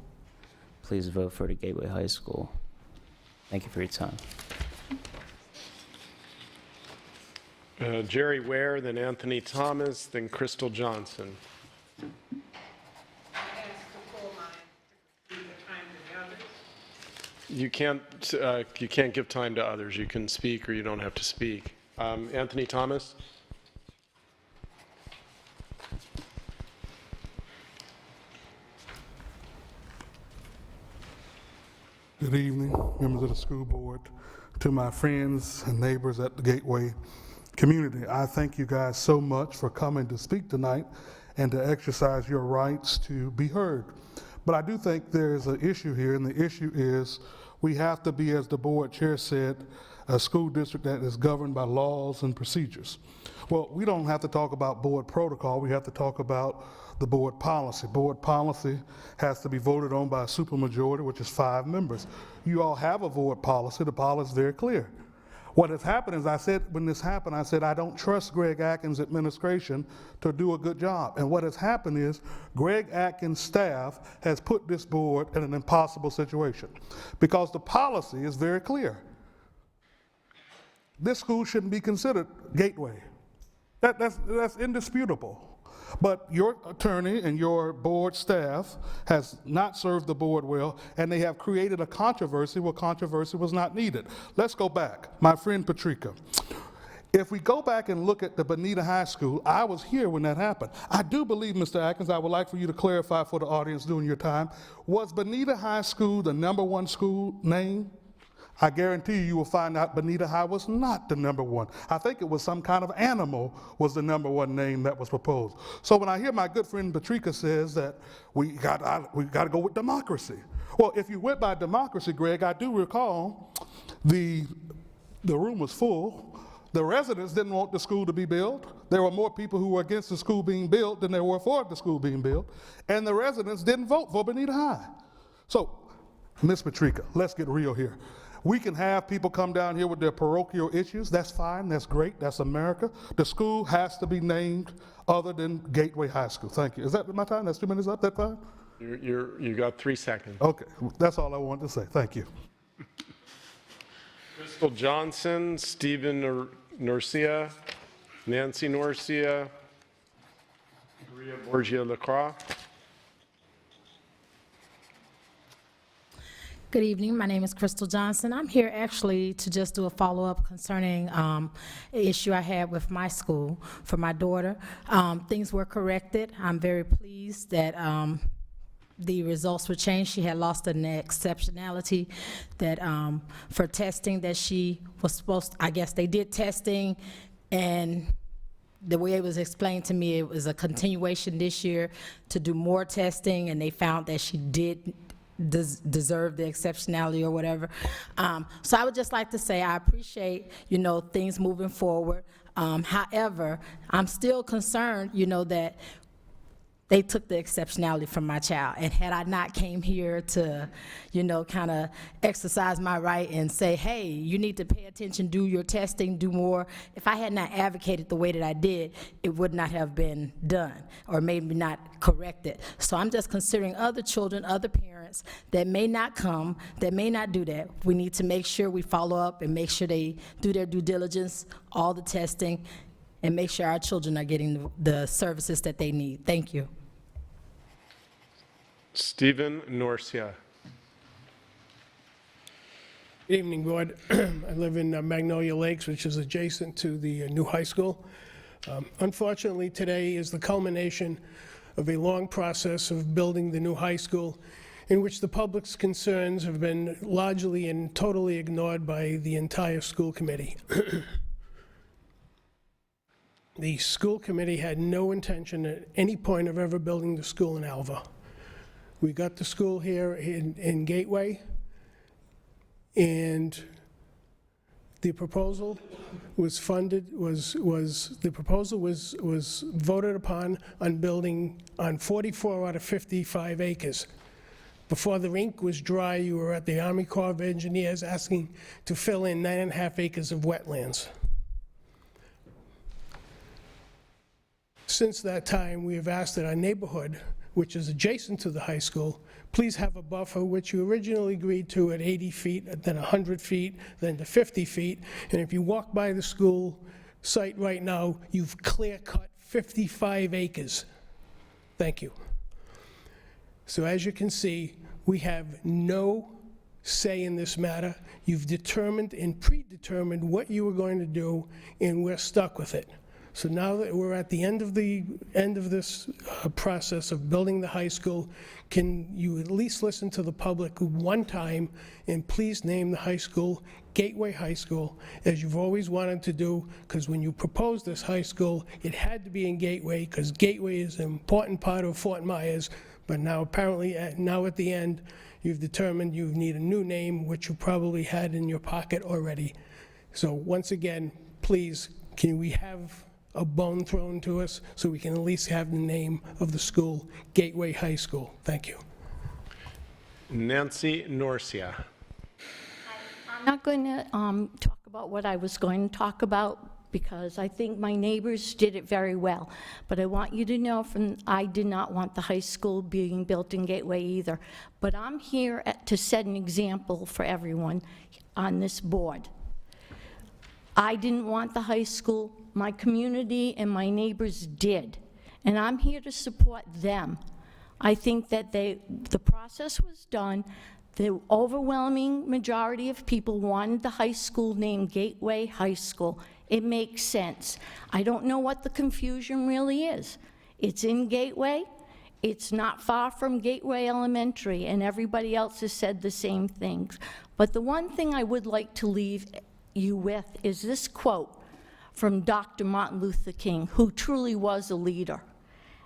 Please vote for the Gateway High School. Thank you for your time. Jerry Ware, then Anthony Thomas, then Crystal Johnson. You can't give time to others. You can speak or you don't have to speak. Anthony Thomas. Good evening, members of the school board, to my friends and neighbors at the Gateway community. I thank you guys so much for coming to speak tonight and to exercise your rights to be heard. But I do think there's an issue here, and the issue is we have to be, as the board chair said, a school district that is governed by laws and procedures. Well, we don't have to talk about board protocol, we have to talk about the board policy. Board policy has to be voted on by a supermajority, which is 5 members. You all have a board policy, the policy is very clear. What has happened is, I said, when this happened, I said, I don't trust Greg Atkins' administration to do a good job. And what has happened is, Greg Atkins' staff has put this board in an impossible situation because the policy is very clear. This school shouldn't be considered Gateway. That's indisputable. But your attorney and your board staff has not served the board well, and they have created a controversy where controversy was not needed. Let's go back. My friend Patrica. If we go back and look at the Bonita High School, I was here when that happened. I do believe, Mr. Atkins, I would like for you to clarify for the audience during your time, was Bonita High School the #1 school name? I guarantee you will find out Bonita High was not the #1. I think it was some kind of animal was the #1 name that was proposed. So when I hear my good friend Patrica says that we got to go with democracy. Well, if you went by democracy, Greg, I do recall the room was full. The residents didn't want the school to be built. There were more people who were against the school being built than there were for the school being built. And the residents didn't vote for Bonita High. So, Ms. Patrica, let's get real here. We can have people come down here with their parochial issues. That's fine, that's great, that's America. The school has to be named other than Gateway High School. Thank you. Is that my time? That's 2 minutes up, that fine? You got 3 seconds. Okay, that's all I wanted to say. Thank you. Crystal Johnson, Stephen Norcia, Nancy Norcia, Maria Borgia-Lacroix. Good evening. My name is Crystal Johnson. I'm here actually to just do a follow-up concerning an issue I had with my school for my daughter. Things were corrected. I'm very pleased that the results were changed. She had lost an exceptionality that for testing that she was supposed to, I guess they did testing, and the way it was explained to me, it was a continuation this year to do more testing, and they found that she did deserve the exceptionality or whatever. So I would just like to say I appreciate, things moving forward. However, I'm still concerned, that they took the exceptionality from my child. And had I not came here to, kind of exercise my right and say, hey, you need to pay attention, do your testing, do more. If I had not advocated the way that I did, it would not have been done or maybe not corrected. So I'm just considering other children, other parents that may not come, that may not do that. We need to make sure we follow up and make sure they do their due diligence, all the testing, and make sure our children are getting the services that they need. Thank you. Stephen Norcia. Good evening, Board. I live in Magnolia Lakes, which is adjacent to the new high school. Unfortunately, today is the culmination of a long process of building the new high school in which the public's concerns have been largely and totally ignored by the entire school committee. The school committee had no intention at any point of ever building the school in Alva. We got the school here in Gateway, and the proposal was funded, the proposal was voted upon on building on 44 out of 55 acres. Before the ink was dry, you were at the Army Corps of Engineers asking to fill in 9.5 acres of wetlands. Since that time, we have asked that our neighborhood, which is adjacent to the high school, please have a buffer, which you originally agreed to at 80 feet, then 100 feet, then to 50 feet. And if you walk by the school site right now, you've clear-cut 55 acres. Thank you. So as you can see, we have no say in this matter. You've determined and predetermined what you were going to do, and we're stuck with it. So now that we're at the end of this process of building the high school, can you at least listen to the public one time and please name the high school Gateway High School, as you've always wanted to do, because when you proposed this high school, it had to be in Gateway, because Gateway is an important part of Fort Myers, but now apparently, now at the end, you've determined you need a new name, which you probably had in your pocket already. So once again, please, can we have a bone thrown to us so we can at least have the name of the school, Gateway High School? Thank you. Nancy Norcia. I'm not going to talk about what I was going to talk about because I think my neighbors did it very well. But I want you to know I did not want the high school being built in Gateway either. But I'm here to set an example for everyone on this board. I didn't want the high school. My community and my neighbors did. And I'm here to support them. I think that the process was done. The overwhelming majority of people wanted the high school named Gateway High School. It makes sense. I don't know what the confusion really is. It's in Gateway. It's not far from Gateway Elementary, and everybody else has said the same things. But the one thing I would like to leave you with is this quote from Dr. Martin Luther King, who truly was a leader.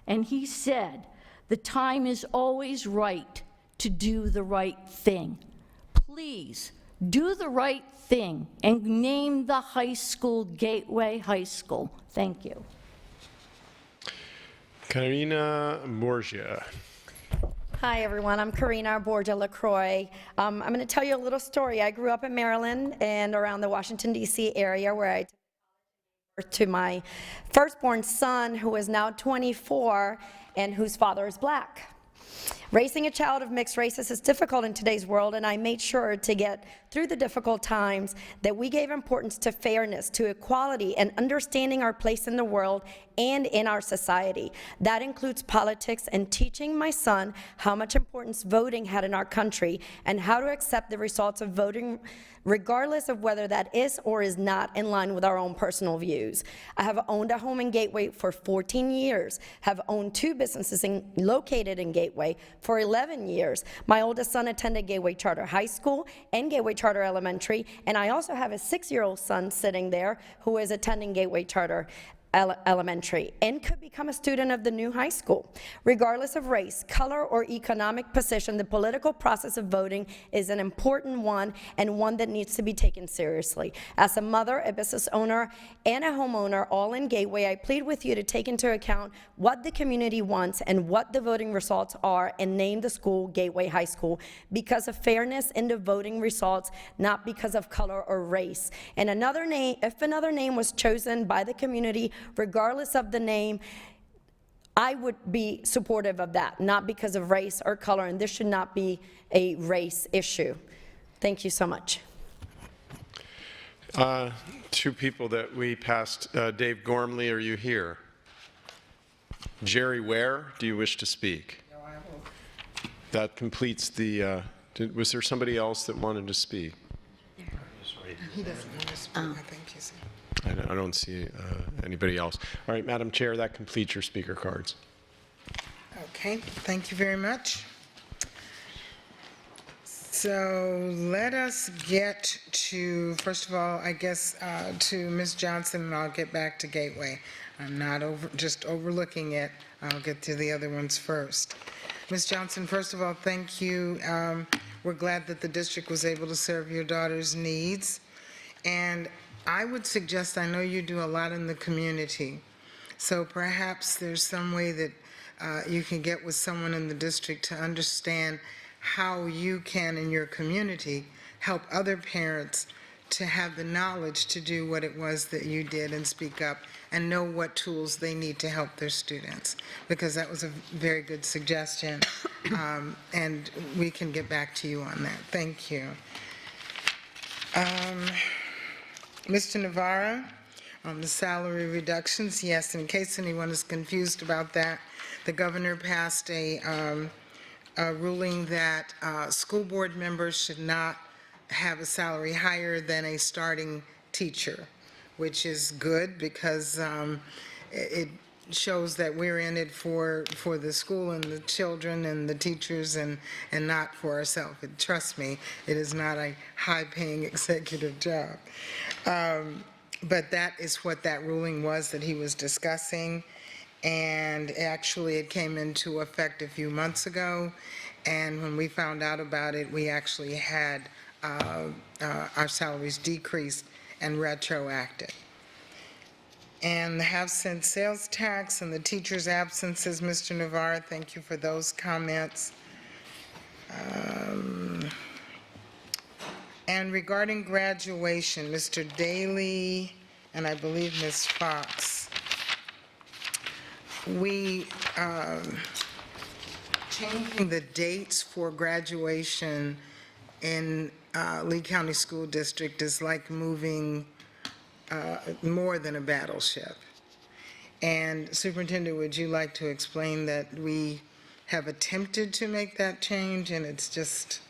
And he said, "The time is always right to do the right thing." Please, do the right thing and name the high school Gateway High School. Thank you. Karina Borgia. Hi, everyone. I'm Karina Borgia LaCroix. I'm going to tell you a little story. I grew up in Maryland and around the Washington, D.C. area, where I took birth to my firstborn son, who is now 24 and whose father is black. Raising a child of mixed races is difficult in today's world, and I made sure to get through the difficult times that we gave importance to fairness, to equality, and understanding our place in the world and in our society. That includes politics and teaching my son how much importance voting had in our country and how to accept the results of voting regardless of whether that is or is not in line with our own personal views. I have owned a home in Gateway for 14 years, have owned 2 businesses located in Gateway for 11 years. My oldest son attended Gateway Charter High School and Gateway Charter Elementary, and I also have a 6-year-old son sitting there who is attending Gateway Charter Elementary and could become a student of the new high school. Regardless of race, color, or economic position, the political process of voting is an important one and one that needs to be taken seriously. As a mother, a business owner, and a homeowner, all in Gateway, I plead with you to take into account what the community wants and what the voting results are and name the school Gateway High School because of fairness in the voting results, not because of color or race. And another name, if another name was chosen by the community, regardless of the name, I would be supportive of that, not because of race or color, and this should not be a race issue. Thank you so much. 2 people that we passed. Dave Gormley, are you here? Jerry Ware, do you wish to speak? No, I won't. That completes the, was there somebody else that wanted to speak? He doesn't want to speak, I think he said. I don't see anybody else. All right, Madam Chair, that completes your speaker cards. Okay, thank you very much. So let us get to, first of all, I guess, to Ms. Johnson, and I'll get back to Gateway. I'm not just overlooking it. I'll get to the other ones first. Ms. Johnson, first of all, thank you. We're glad that the district was able to serve your daughter's needs. And I would suggest, I know you do a lot in the community, so perhaps there's some way that you can get with someone in the district to understand how you can, in your community, help other parents to have the knowledge to do what it was that you did and speak up and know what tools they need to help their students, because that was a very good suggestion, and we can get back to you on that. Thank you. Mr. Navarro, on the salary reductions, yes, in case anyone is confused about that, the governor passed a ruling that school board members should not have a salary higher than a starting teacher, which is good because it shows that we're in it for the school and the children and the teachers and not for ourselves. Trust me, it is not a high-paying executive job. But that is what that ruling was that he was discussing. And actually, it came into effect a few months ago. And when we found out about it, we actually had our salaries decreased and retroacted. And the half-cent sales tax and the teacher's absences, Mr. Navarro, thank you for those comments. And regarding graduation, Mr. Daly and I believe Ms. Fox, we changing the dates for graduation in Lee County School District is like moving more than a battleship. And Superintendent, would you like to explain that we have attempted to make that change and it's just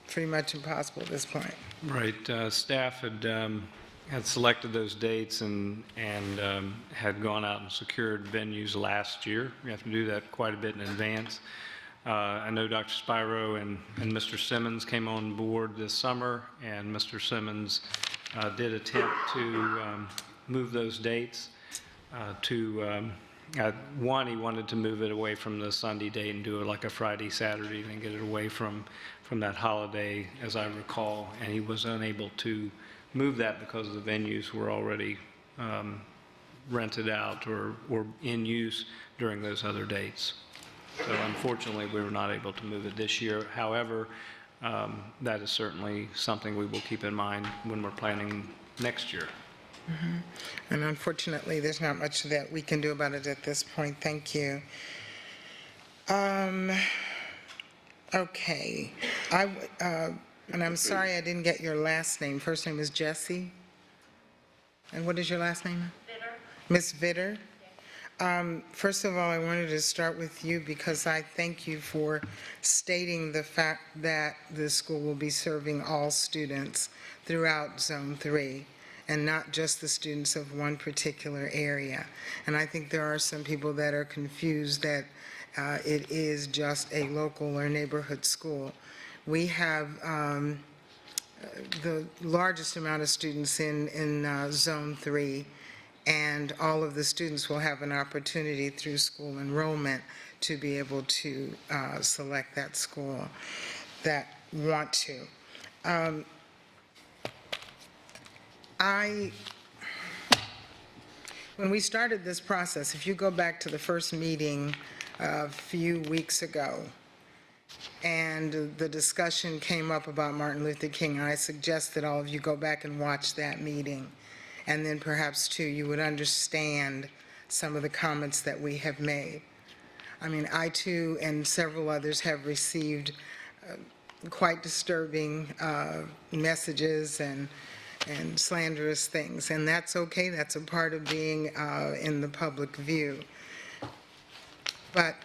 pretty much impossible at this point? Right. Staff had selected those dates and had gone out and secured venues last year. We have to do that quite a bit in advance. I know Dr. Spiro and Mr. Simmons came on board this summer, and Mr. Simmons did attempt to move those dates one, he wanted to move it away from the Sunday date and do it like a Friday, Saturday, and get it away from that holiday, as I recall, and he was unable to move that because the venues were already rented out or in use during those other dates. So unfortunately, we were not able to move it this year. However, that is certainly something we will keep in mind when we're planning next year. Mm-hmm. And unfortunately, there's not much that we can do about it at this point. Thank you. Okay. And I'm sorry I didn't get your last name. First name is Jessie. And what is your last name? Vitter. Miss Vitter? First of all, I wanted to start with you because I thank you for stating the fact that the school will be serving all students throughout Zone 3 and not just the students of one particular area. And I think there are some people that are confused that it is just a local or neighborhood school. We have the largest amount of students in Zone 3, and all of the students will have an opportunity through school enrollment to be able to select that school that want to. When we started this process, if you go back to the first meeting a few weeks ago, and the discussion came up about Martin Luther King, and I suggest that all of you go back and watch that meeting, and then perhaps, too, you would understand some of the comments that we have made. I mean, I, too, and several others have received quite disturbing messages and slanderous things, and that's okay. That's a part of being in the public view. But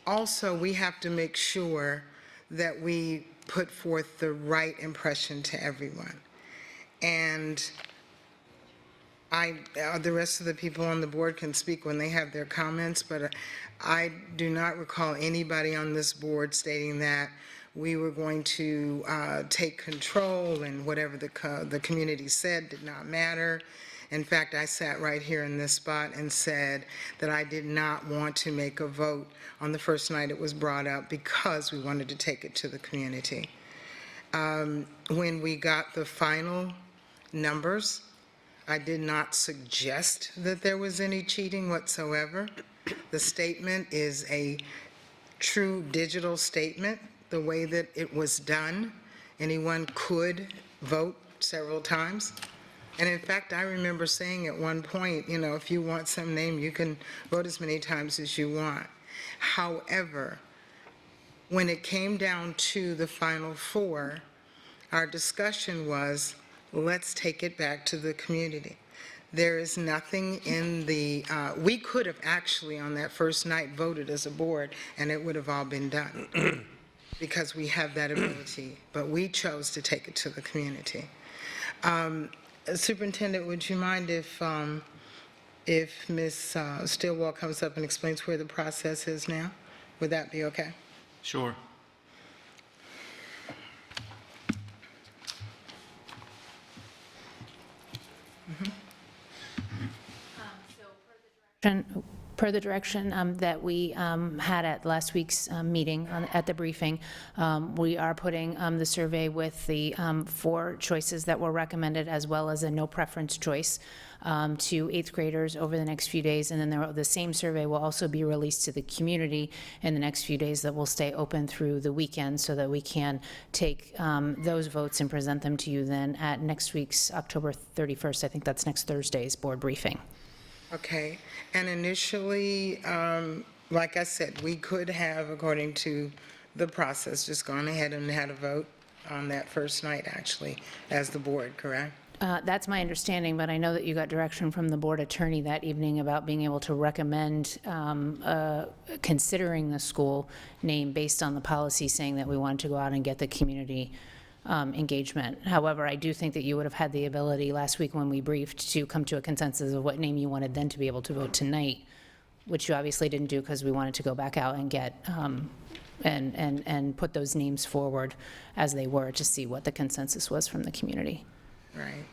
also, we have to make sure that we put forth the right impression to everyone. And the rest of the people on the board can speak when they have their comments, but I do not recall anybody on this board stating that we were going to take control and whatever the community said did not matter. In fact, I sat right here in this spot and said that I did not want to make a vote on the first night it was brought up because we wanted to take it to the community. When we got the final numbers, I did not suggest that there was any cheating whatsoever. The statement is a true digital statement the way that it was done. Anyone could vote several times. And in fact, I remember saying at one point, you know, if you want some name, you can vote as many times as you want. However, when it came down to the final four, our discussion was, let's take it back to the community. There is nothing in the, we could have actually on that first night voted as a board and it would have all been done because we have that ability, but we chose to take it to the community. Superintendent, would you mind if Ms. Stillwell comes up and explains where the process is now? Would that be okay? Sure. Per the direction that we had at last week's meeting at the briefing, we are putting the survey with the 4 choices that were recommended, as well as a no preference choice, to 8th graders over the next few days. And then the same survey will also be released to the community in the next few days that will stay open through the weekend so that we can take those votes and present them to you then at next week's October 31st. I think that's next Thursday's board briefing. Okay, and initially, like I said, we could have, according to the process, just gone ahead and had a vote on that first night, actually, as the board, correct? That's my understanding, but I know that you got direction from the board attorney that evening about being able to recommend considering the school name based on the policy saying that we wanted to go out and get the community engagement. However, I do think that you would have had the ability last week when we briefed to come to a consensus of what name you wanted then to be able to vote tonight, which you obviously didn't do because we wanted to go back out and get and put those names forward as they were to see what the consensus was from the community. Right.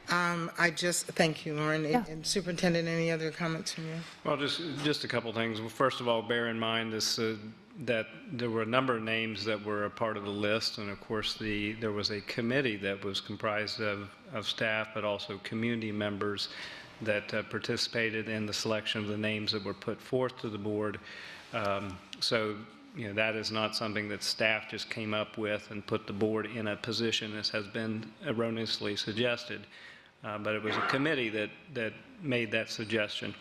Thank you, Lauren. Yeah. And Superintendent, any other comments from you? Well, just a couple things. Well, first of all, bear in mind this, that there were a number of names that were a part of the list, and of course there was a committee that was comprised of staff, but also community members that participated in the selection of the names that were put forth to the board. So, you know, that is not something that staff just came up with and put the board in a position, as has been erroneously suggested. But it was a committee that made that suggestion.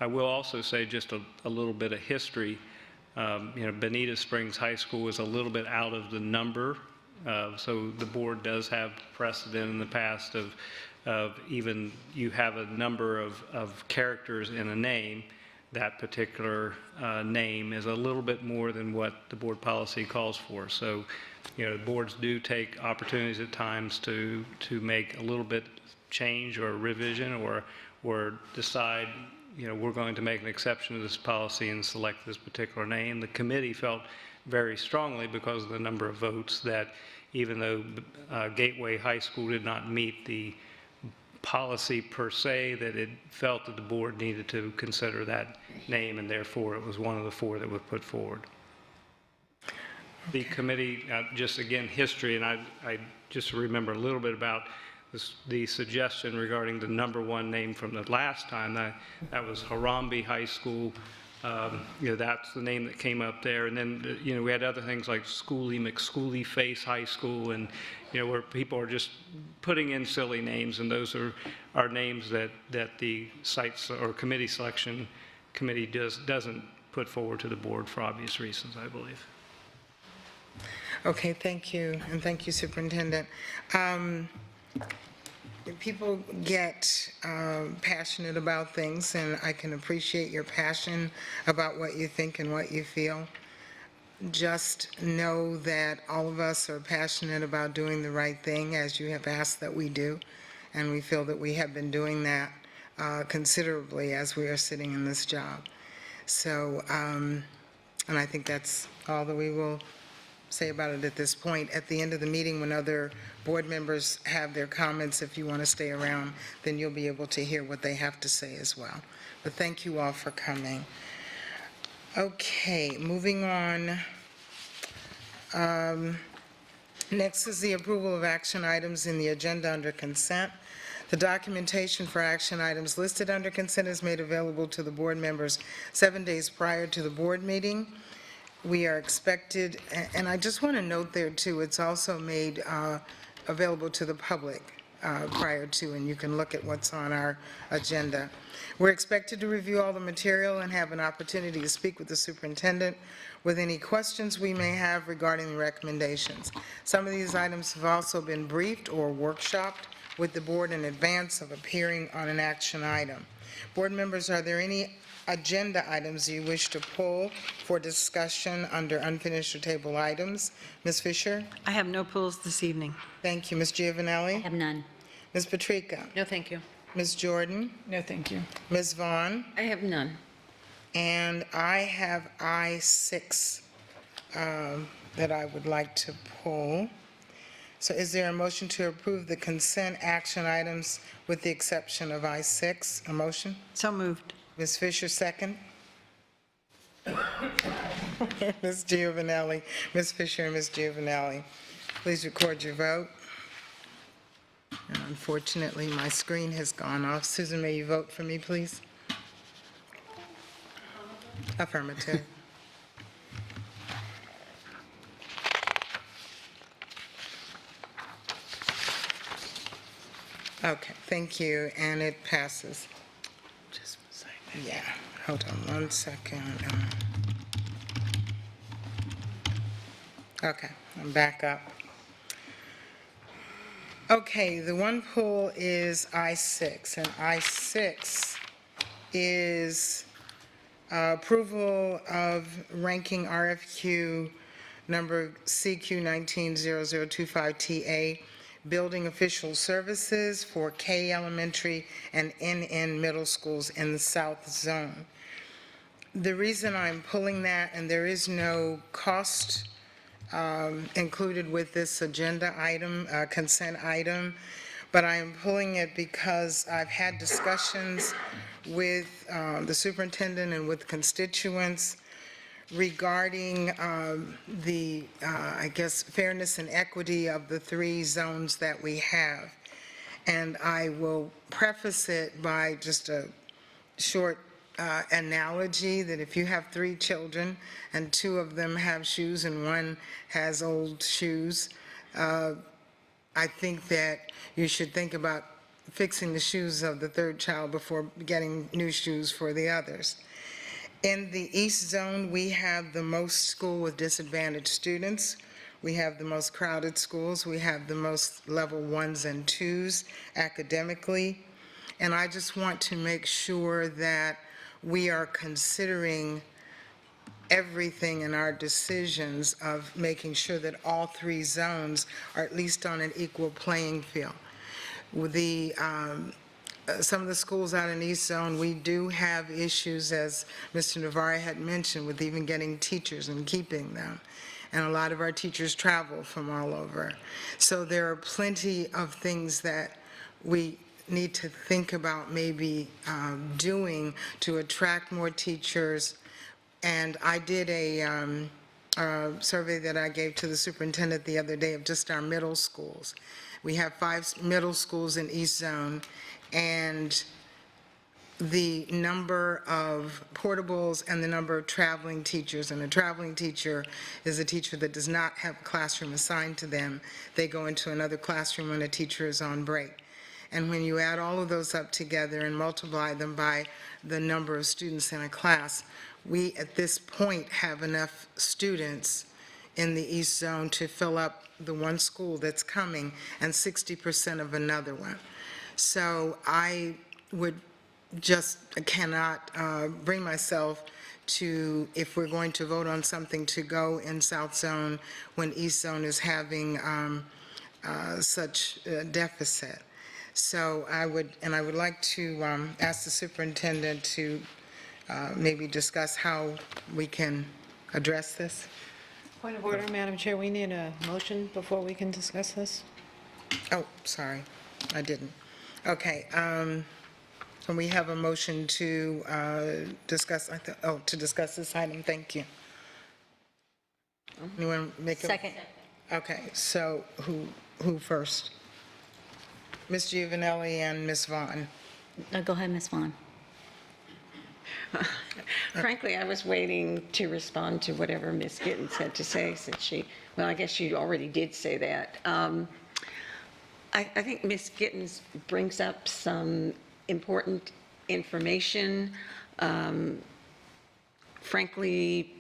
I will also say just a little bit of history. You know, Bonita Springs High School is a little bit out of the number, so the board does have precedent in the past of even you have a number of characters in a name. That particular name is a little bit more than what the board policy calls for. So, you know, boards do take opportunities at times to make a little bit change or revision or decide, you know, we're going to make an exception to this policy and select this particular name. The committee felt very strongly, because of the number of votes, that even though Gateway High School did not meet the policy per se, that it felt that the board needed to consider that name, and therefore it was one of the 4 that was put forward. Okay. The committee, just again, history, and I just remember a little bit about the suggestion regarding the #1 name from the last time. That was Harambee High School. You know, that's the name that came up there. And then, you know, we had other things like Schoolie McSchoolie Face High School, and, you know, where people are just putting in silly names, and those are names that the sites or committee selection committee doesn't put forward to the board for obvious reasons, I believe. Okay, thank you, and thank you, Superintendent. People get passionate about things, and I can appreciate your passion about what you think and what you feel. Just know that all of us are passionate about doing the right thing, as you have asked that we do, and we feel that we have been doing that considerably as we are sitting in this job. So, and I think that's all that we will say about it at this point. At the end of the meeting, when other board members have their comments, if you want to stay around, then you'll be able to hear what they have to say as well. But thank you all for coming. Okay, moving on. Next is the approval of action items in the agenda under consent. The documentation for action items listed under consent is made available to the board members 7 days prior to the board meeting. we are expected, and I just want to note there too, it's also made available to the public prior to, and you can look at what's on our agenda. We're expected to review all the material and have an opportunity to speak with the superintendent with any questions we may have regarding the recommendations. Some of these items have also been briefed or workshopped with the board in advance of appearing on an action item. Board members, are there any agenda items you wish to pull for discussion under unfinished or table items? Ms. Fisher? I have no pulls this evening. Thank you. Ms. Giovanelli? I have none. Ms. Patrica? No, thank you. Ms. Jordan? No, thank you. Ms. Vaughn? I have none. And I have I-6 that I would like to pull. So is there a motion to approve the consent action items with the exception of I-6? A motion? So moved. Ms. Fisher, second. Ms. Giovanelli, Ms. Fisher and Ms. Giovanelli, please record your vote. And unfortunately, my screen has gone off. Susan, may you vote for me, please? Affirmative. Okay, thank you, and it passes. Just a second. Yeah, hold on 1 second. Okay, I'm back up. Okay, the one pull is I-6, and I-6 is approval of ranking RFQ number CQ190025TA, building official services for K Elementary and NN Middle Schools in the South Zone. The reason I'm pulling that, and there is no cost included with this agenda item, consent item, but I am pulling it because I've had discussions with the superintendent and with constituents regarding the, I guess, fairness and equity of the 3 zones that we have. And I will preface it by just a short analogy that if you have 3 children and 2 of them have shoes and 1 has old shoes, I think that you should think about fixing the shoes of the 3rd child before getting new shoes for the others. In the East Zone, we have the most school with disadvantaged students. We have the most crowded schools. We have the most level 1s and 2s academically. And I just want to make sure that we are considering everything in our decisions of making sure that all 3 zones are at least on an equal playing field. With the some of the schools out in East Zone, we do have issues, as Mr. Navarre had mentioned, with even getting teachers and keeping them. And a lot of our teachers travel from all over. So there are plenty of things that we need to think about maybe doing to attract more teachers. And I did a survey that I gave to the superintendent the other day of just our middle schools. We have 5 middle schools in East Zone, and the number of portables and the number of traveling teachers, and a traveling teacher is a teacher that does not have a classroom assigned to them. They go into another classroom when a teacher is on break. And when you add all of those up together and multiply them by the number of students in a class, we at this point have enough students in the East Zone to fill up the one school that's coming and 60% of another one. So I would just cannot bring myself to, if we're going to vote on something, to go in South Zone when East Zone is having such a deficit. So I would like to ask the superintendent to maybe discuss how we can address this. Point of order, Madam Chair, we need a motion before we can discuss this. Oh, sorry, I didn't. Okay, so we have a motion to discuss, to discuss this item, thank you. Anyone make a? Second. Okay, so who first? Ms. Giovanelli and Ms. Vaughn. Go ahead, Ms. Vaughn. Frankly, I was waiting to respond to whatever Ms. Gittens had to say, since she, well, I guess she already did say that. I think Ms. Gittens brings up some important information. Frankly,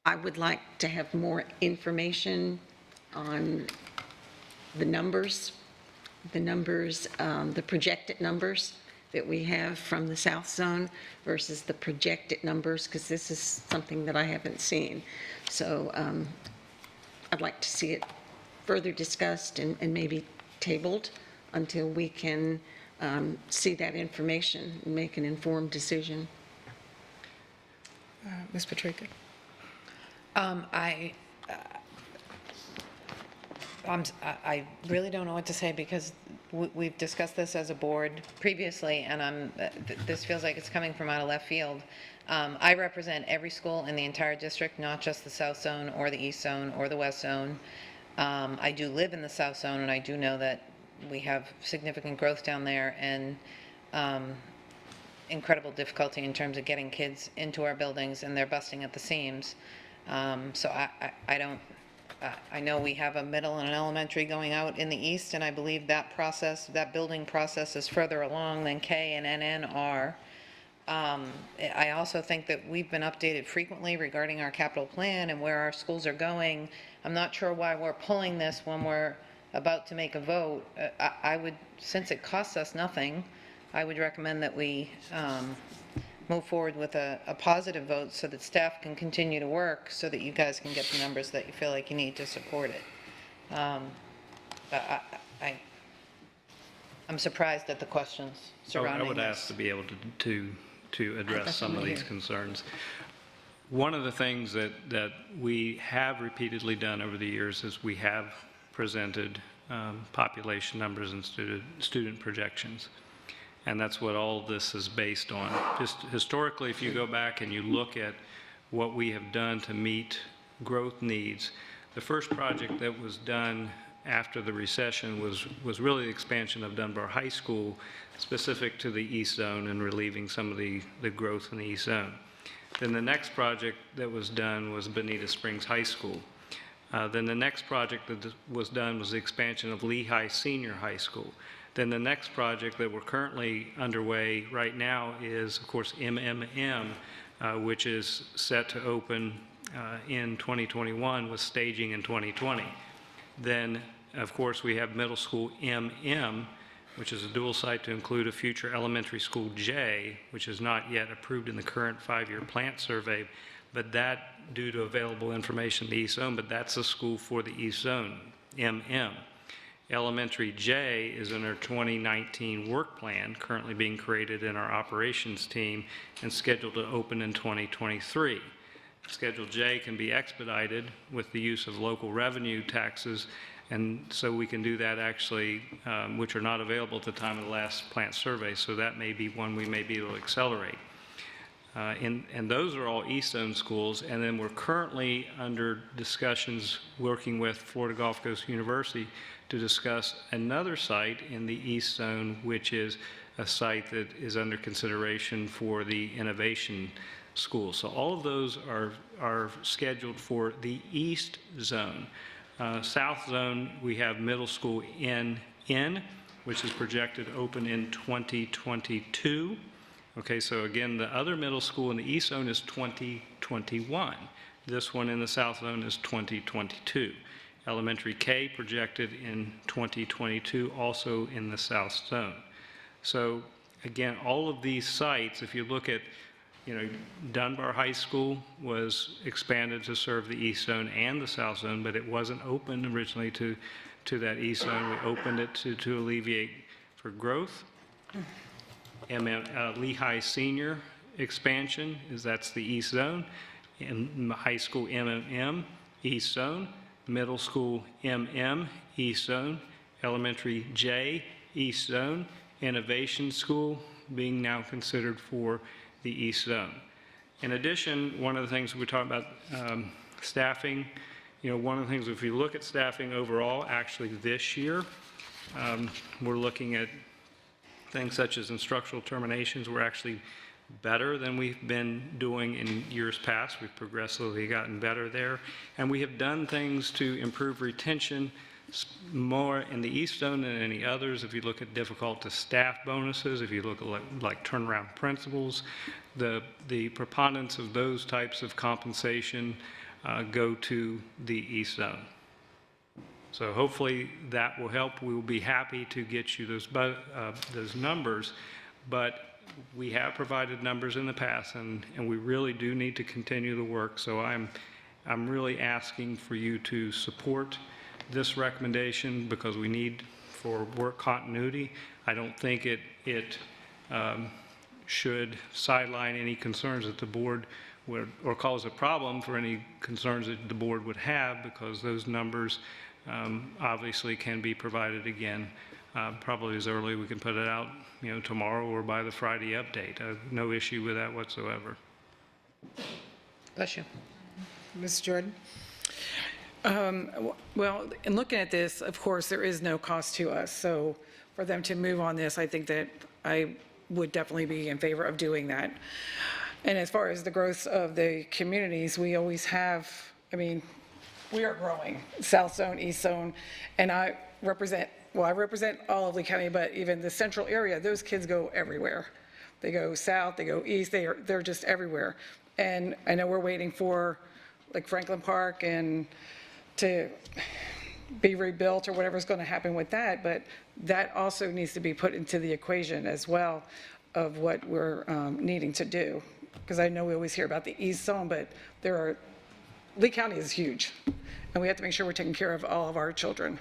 I would like to have more information on the numbers, the projected numbers that we have from the South Zone versus the projected numbers, because this is something that I haven't seen. So I'd like to see it further discussed and maybe tabled until we can see that information and make an informed decision. Ms. Patrica? I really don't know what to say, because we've discussed this as a board previously, and this feels like it's coming from out of left field. I represent every school in the entire district, not just the South Zone or the East Zone or the West Zone. I do live in the South Zone, and I do know that we have significant growth down there and incredible difficulty in terms of getting kids into our buildings, and they're busting at the seams. So I don't, I know we have a middle and an elementary going out in the east, and I believe that process, that building process is further along than K and NN are. I also think that we've been updated frequently regarding our capital plan and where our schools are going. I'm not sure why we're pulling this when we're about to make a vote. I would, since it costs us nothing, I would recommend that we move forward with a positive vote so that staff can continue to work, so that you guys can get the numbers that you feel like you need to support it. But I'm surprised at the questions surrounding I would this. ask to be able to address some of these concerns. One of the things that we have repeatedly done over the years is we have presented population numbers and student projections. And that's what all of this is based on. Just historically, if you go back and you look at what we have done to meet growth needs, the first project that was done after the recession was really the expansion of Dunbar High School, specific to the East Zone and relieving some of the growth in the East Zone. Then the next project that was done was Bonita Springs High School. Then the next project that was done was the expansion of Lehigh Senior High School. Then the next project that we're currently underway right now is, of course, MMM, which is set to open in 2021 with staging in 2020. Then, of course, we have middle school MM, which is a dual site to include a future elementary school J, which is not yet approved in the current 5-year plant survey, but that, due to available information in the East Zone, but that's a school for the East Zone, MM. Elementary J is in our 2019 work plan, currently being created in our operations team and scheduled to open in 2023. Schedule J can be expedited with the use of local revenue taxes, and so we can do that actually, which are not available at the time of the last plant survey, so that may be one we may be able to accelerate. And those are all East Zone schools, and then we're currently under discussions working with Florida Gulf Coast University to discuss another site in the East Zone, which is a site that is under consideration for the innovation school. So all of those are scheduled for the East Zone. South Zone, we have middle school NN, which is projected to open in 2022. Okay, so again, the other middle school in the East Zone is 2021. This one in the South Zone is 2022. Elementary K projected in 2022, also in the South Zone. So again, all of these sites, if you look at, Dunbar High School was expanded to serve the East Zone and the South Zone, but it wasn't open originally to that East Zone. We opened it to alleviate for growth. Lehigh Senior expansion that's the East Zone. And high school MMM, East Zone. Middle school MM, East Zone. Elementary J, East Zone. Innovation School being now considered for the East Zone. In addition, one of the things we talk about staffing, one of the things, if you look at staffing overall, actually this year, we're looking at things such as instructional terminations were actually better than we've been doing in years past. We've progressively gotten better there. And we have done things to improve retention more in the East Zone than any others. If you look at difficult to staff bonuses, if you look at like turnaround principals, the preponderance of those types of compensation go to the East Zone. So hopefully that will help. We will be happy to get you those numbers, but we have provided numbers in the past, and we really do need to continue the work. So I'm really asking for you to support this recommendation because we need for work continuity. I don't think it should sideline any concerns that the board would, or cause a problem for any concerns that the board would have, because those numbers obviously can be provided again, probably as early we can put it out, tomorrow or by the Friday update. No issue with that whatsoever. Bless you. Ms. Jordan? Well, in looking at this, of course, there is no cost to us. So for them to move on this, I think that I would definitely be in favor of doing that. And as far as the growth of the communities, we always have, we are growing, South Zone, East Zone, and I represent all of Lee County, but even the central area, those kids go everywhere. They go south, they go east, they're just everywhere. And I know we're waiting for like Franklin Park and to be rebuilt or whatever's going to happen with that, but that also needs to be put into the equation as well of what we're needing to do. Because I know we always hear about the East Zone, but Lee County is huge, and we have to make sure we're taking care of all of our children.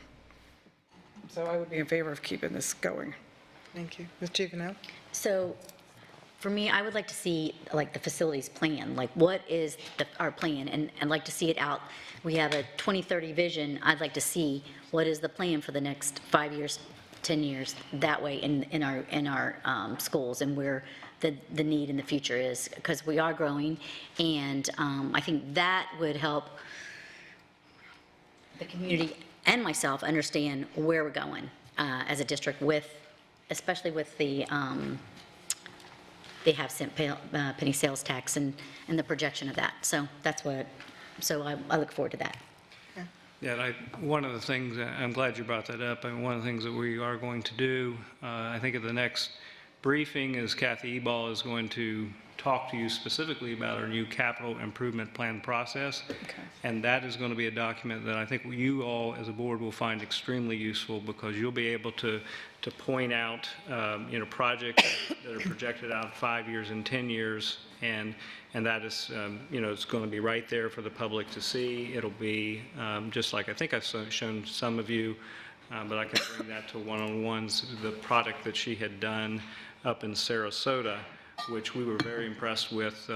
So I would be in favor of keeping this going. Thank you. Ms. Giovanelli? So for me, I would like to see like the facilities plan, like what is our plan, and I'd like to see it out. We have a 2030 vision. I'd like to see what is the plan for the next 5 years, 10 years, that way in our schools, and where the need in the future is, because we are growing, and I think that would help the community and myself understand where we're going as a district, especially with the they have penny sales tax and the projection of that. So that's I look forward to that. Yeah, one of the things, I'm glad you brought that up, and one of the things that we are going to do, I think at the next briefing, is Kathy Ebal is going to talk to you specifically about our new capital improvement plan process. Okay. And that is going to be a document that I think you all as a board will find extremely useful, because you'll be able to point out projects that are projected out 5 years and 10 years, and that is it's going to be right there for the public to see. It'll be just like I think I've shown some of you, but I can bring that to one-on-ones, the product that she had done up in Sarasota, which we were very impressed with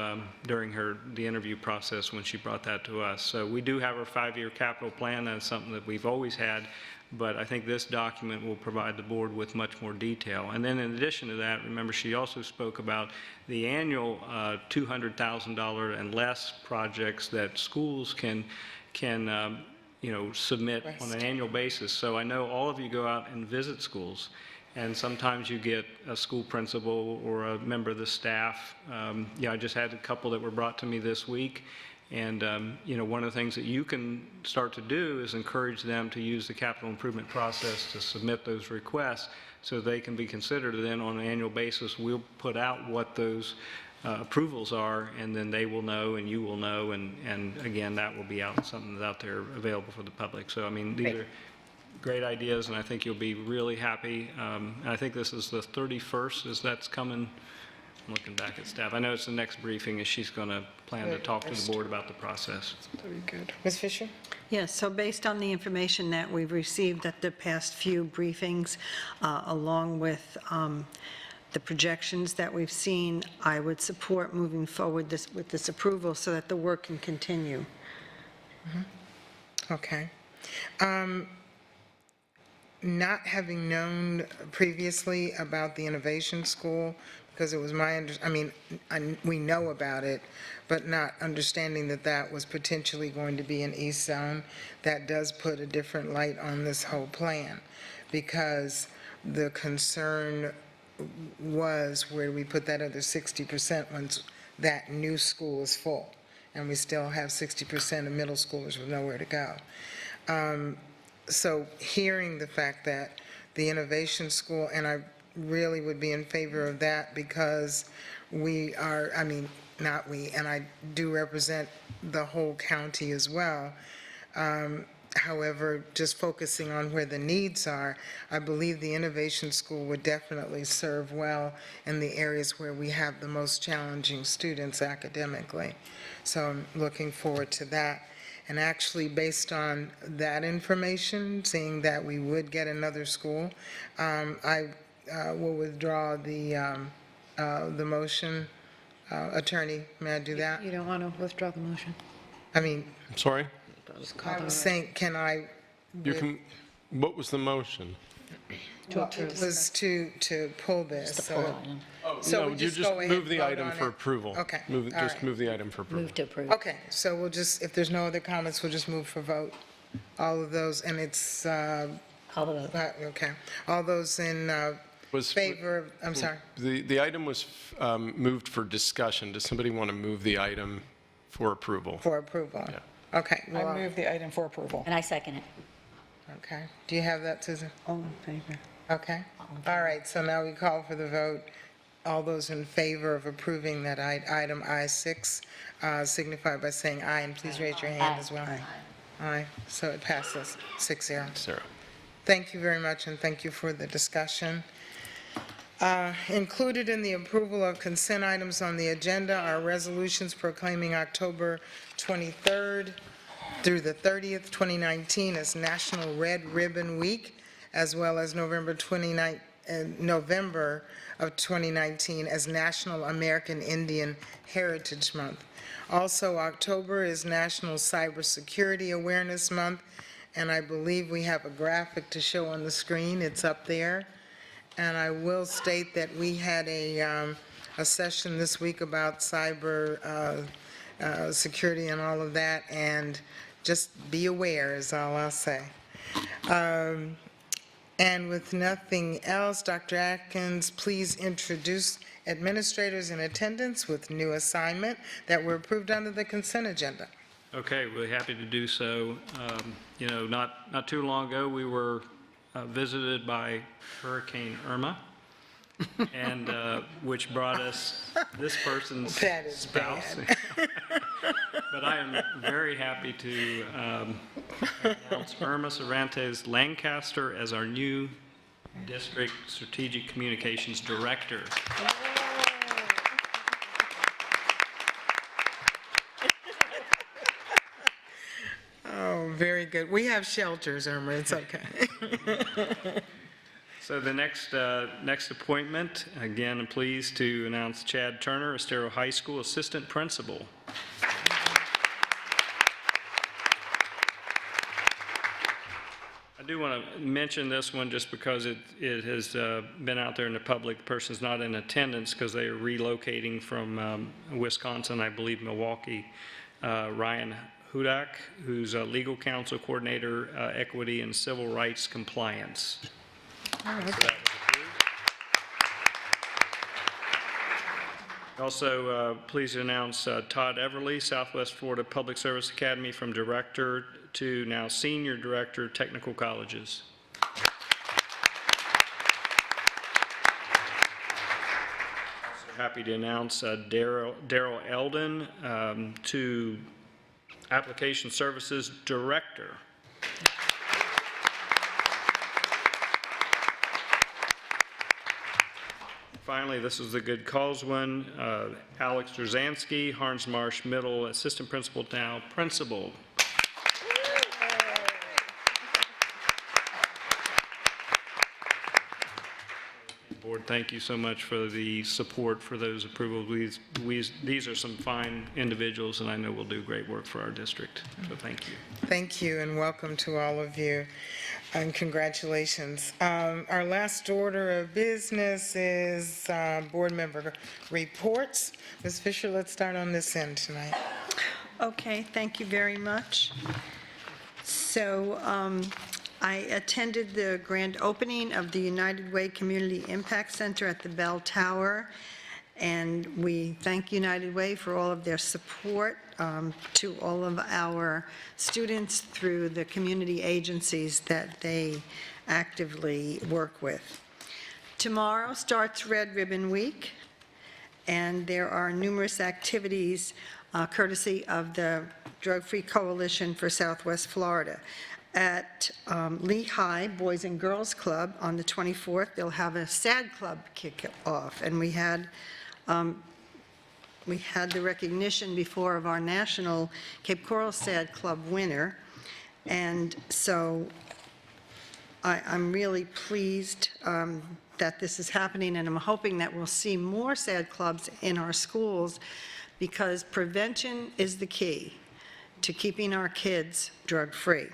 during the interview process when she brought that to us. So we do have our 5-year capital plan. That's something that we've always had, but I think this document will provide the board with much more detail. And then in addition to that, remember, she also spoke about the annual $200,000 and less projects that schools can submit on an annual basis. So I know all of you go out and visit schools, and sometimes you get a school principal or a member of the staff. I just had a couple that were brought to me this week. And, one of the things that you can start to do is encourage them to use the capital improvement process to submit those requests so they can be considered. And then on an annual basis, we'll put out what those approvals are, and then they will know and you will know. And again, that will be something that's out there available for the public. So, these are great ideas, and I think you'll be really happy. And I think this is the 31st, as that's coming. I'm looking back at staff. I know it's the next briefing, and she's going to plan to talk to the board about the process. Very good. Ms. Fisher? Yes, so based on the information that we've received at the past few briefings, along with the projections that we've seen, I would support moving forward with this approval so that the work can continue. Mm-hmm. Okay. Not having known previously about the innovation school, because it was we know about it, but not understanding that was potentially going to be an East Zone, that does put a different light on this whole plan, because the concern was, where we put that other 60% once that new school is full, and we still have 60% of middle schoolers with nowhere to go. So hearing the fact that the innovation school, and I really would be in favor of that because we are, I mean, not we, and I do represent the whole county as well. However, just focusing on where the needs are, I believe the innovation school would definitely serve well in the areas where we have the most challenging students academically. So I'm looking forward to that. And actually, based on that information, seeing that we would get another school, I will withdraw the motion. Attorney, may I do that? You don't want to withdraw the motion? I mean, I'm sorry? I was saying, can I? You can, what was the motion? Well, it was to pull this, so. No, you just go ahead move and the vote item on for it. approval. Okay, Move, all just right. move the item for approval. Move to approve. Okay, so we'll just, if there's no other comments, we'll just move for vote. All of those, and it's, Call the vote. okay. All those in favor, I'm sorry. The item was moved for discussion. Does somebody want to move the item for approval? For approval? Yeah. Okay. I well, move the item for approval. And I second it. Okay. Do you have that, Susan? All in favor? Okay. All right, so now we call for the vote. All those in favor of approving that item I-6 signify by saying aye, and please raise your hand as well. Aye. So it passes 6-0. 0. Thank you very much, and thank you for the discussion. Included in the approval of consent items on the agenda are resolutions proclaiming October 23rd through the 30th, 2019 as National Red Ribbon Week, as well as November of 2019 as National American Indian Heritage Month. Also, October is National Cybersecurity Awareness Month, and I believe we have a graphic to show on the screen. It's up there. And I will state that we had a session this week about cyber security and all of that, and just be aware is all I'll say. And with nothing else, Dr. Atkins, please introduce administrators in attendance with new assignment that were approved under the consent agenda. Okay, really happy to do so. You know, not too long ago, we were visited by Hurricane Irma, and which brought us this person's That is spouse. But I am very happy to announce Irma Cervantes Lancaster as our new District Strategic Communications Director. Oh, very good. We have shelters, Irma, it's okay. So the next appointment, again, I'm pleased to announce Chad Turner, Estero High School Assistant Principal. I do want to mention this one just because it has been out there in the public. The person's not in attendance because they are relocating from Wisconsin, I believe Milwaukee. Ryan Hudak, who's a legal counsel coordinator, equity and civil rights compliance. So that was approved. Also, pleased to announce Todd Everly, Southwest Florida Public Service Academy, from Director to now Senior Director, Technical Colleges. Also happy to announce Daryl Eldon to Application Services Director. Finally, this is the good cause one. Alex Drzanski, Harns Marsh Middle Assistant Principal, now Principal. Board, thank you so much for the support for those approvals. These are some fine individuals, and I know will do great work for our district. So thank you. Thank you, and welcome to all of you, and congratulations. Our last order of business is board member reports. Ms. Fisher, let's start on this end tonight. Okay, thank you very much. So I attended the grand opening of the United Way Community Impact Center at the Bell Tower, and we thank United Way for all of their support to all of our students through the community agencies that they actively work with. Tomorrow starts Red Ribbon Week, and there are numerous activities courtesy of the Drug Free Coalition for Southwest Florida. At Lehigh Boys and Girls Club on the 24th, they'll have a SAD Club kick-off, and we had the recognition before of our national Cape Coral SAD Club winner, and so I'm really pleased that this is happening, and I'm hoping that we'll see more SAD clubs in our schools, because prevention is the key to keeping our kids drug-free.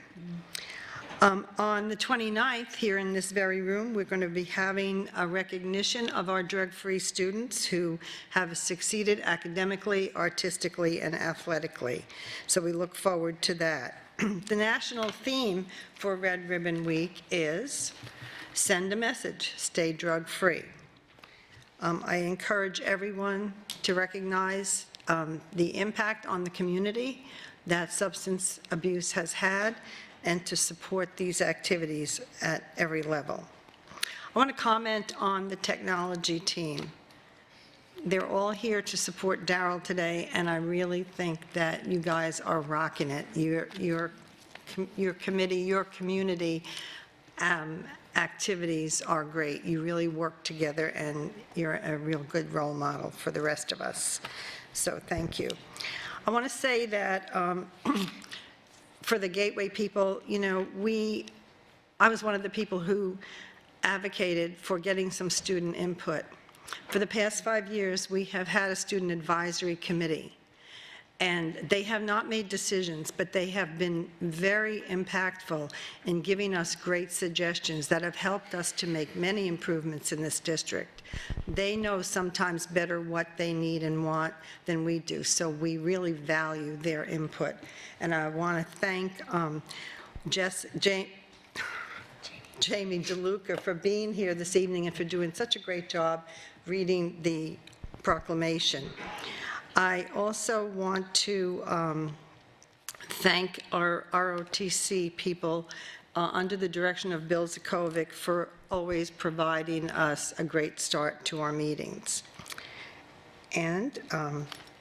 On the 29th, here in this very room, we're going to be having a recognition of our drug-free students who have succeeded academically, artistically, and athletically. So we look forward to that. The national theme for Red Ribbon Week is Send a Message, Stay Drug-Free. I encourage everyone to recognize the impact on the community that substance abuse has had, and to support these activities at every level. I want to comment on the technology team. They're all here to support Darryl today, and I really think that you guys are rocking it. Your committee, your community activities are great. You really work together, and you're a real good role model for the rest of us. So thank you. I want to say that for the Gateway people, you know, I was one of the people who advocated for getting some student input. For the past 5 years, we have had a student advisory committee, and they have not made decisions, but they have been very impactful in giving us great suggestions that have helped us to make many improvements in this district. They know sometimes better what they need and want than we do, so we really value their input. And I want to thank Jamie DeLuca for being here this evening and for doing such a great job reading the proclamation. I also want to thank our ROTC people under the direction of Bill Zakovic for always providing us a great start to our meetings. And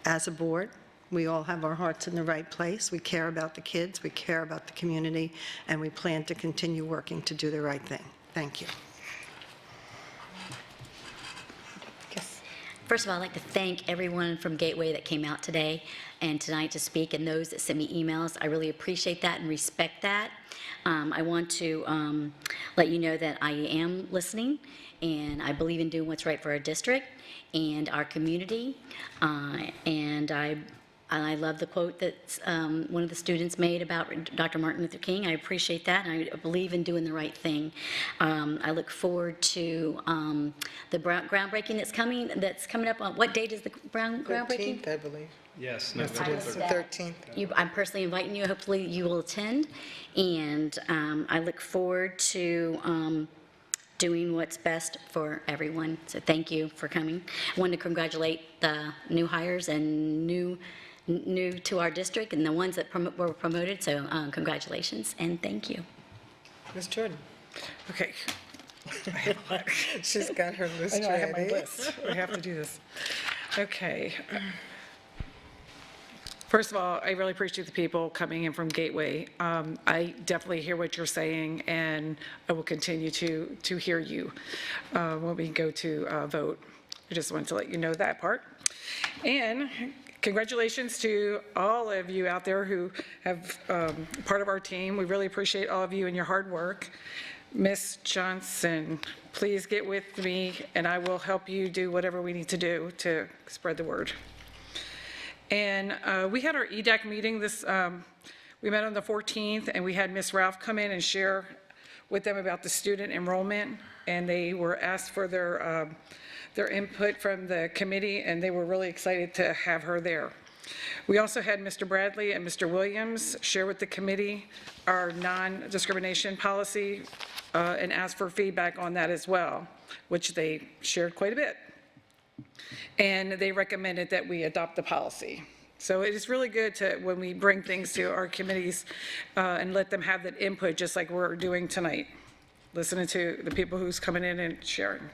as a board, we all have our hearts in the right place. We care about the kids, we care about the community, and we plan to continue working to do the right thing. Thank you. First of all, I'd like to thank everyone from Gateway that came out today and tonight to speak, and those that sent me emails. I really appreciate that and respect that. I want to let you know that I am listening, and I believe in doing what's right for our district and our community. And I love the quote that one of the students made about Dr. Martin Luther King. I appreciate that, and I believe in doing the right thing. I look forward to the groundbreaking that's coming up on, what date is the groundbreaking? 13th, I believe. Yes, Yes, it is, the 13th. I'm personally inviting you. Hopefully you will attend, and I look forward to doing what's best for everyone. So thank you for coming. I want to congratulate the new hires and new to our district and the ones that were promoted, so congratulations and thank you. Ms. Jordan. Okay. She's got her list ready. I know, I have my list. I have to do this. Okay. First of all, I really appreciate the people coming in from Gateway. I definitely hear what you're saying, and I will continue to hear you when we go to vote. I just wanted to let you know that part. And congratulations to all of you out there who have part of our team. We really appreciate all of you and your hard work. Ms. Johnson, please get with me, and I will help you do whatever we need to do to spread the word. And we had our EDAC meeting we met on the 14th, and we had Ms. Ralph come in and share with them about the student enrollment, and they were asked for their input from the committee, and they were really excited to have her there. We also had Mr. Bradley and Mr. Williams share with the committee our non-discrimination policy and ask for feedback on that as well, which they shared quite a bit. And they recommended that we adopt the policy. So it is really good to, when we bring things to our committees and let them have that input, just like we're doing tonight, listening to the people who's coming in and sharing.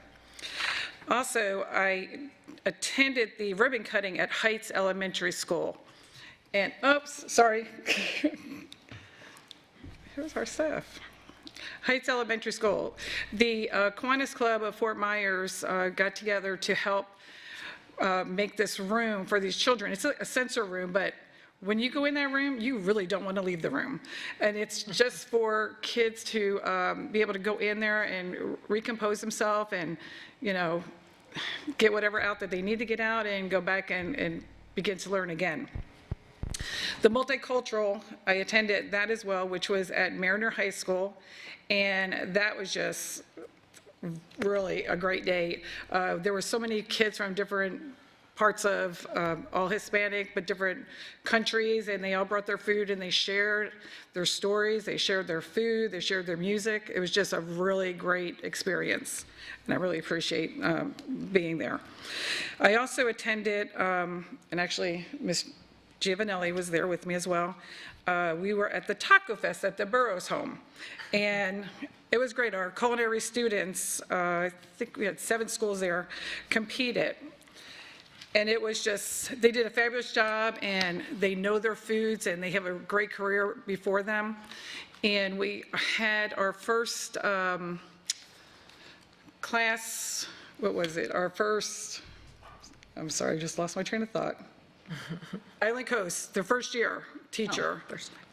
Also, I attended the ribbon cutting at Heights Elementary School. And, oops, sorry. Here's our staff. Heights Elementary School. The Kiwanis Club of Fort Myers got together to help make this room for these children. It's a sensor room, but when you go in that room, you really don't want to leave the room. And it's just for kids to be able to go in there and recompose themselves and, you know, get whatever out that they need to get out and go back and begin to learn again. The multicultural, I attended that as well, which was at Mariner High School, and that was just really a great day. There were so many kids from different parts of, all Hispanic, but different countries, and they all brought their food and they shared their stories, they shared their food, they shared their music. It was just a really great experience, and I really appreciate being there. I also attended, and actually Ms. Giovanelli was there with me as well. We were at the Taco Fest at the Burroughs home, and it was great. Our culinary students, I think we had 7 schools there, competed. And it was just, they did a fabulous job, and they know their foods, and they have a great career before them. And we had our first class, what was it? Our first, I'm sorry, I just lost my train of thought. Island Coast, their first year teacher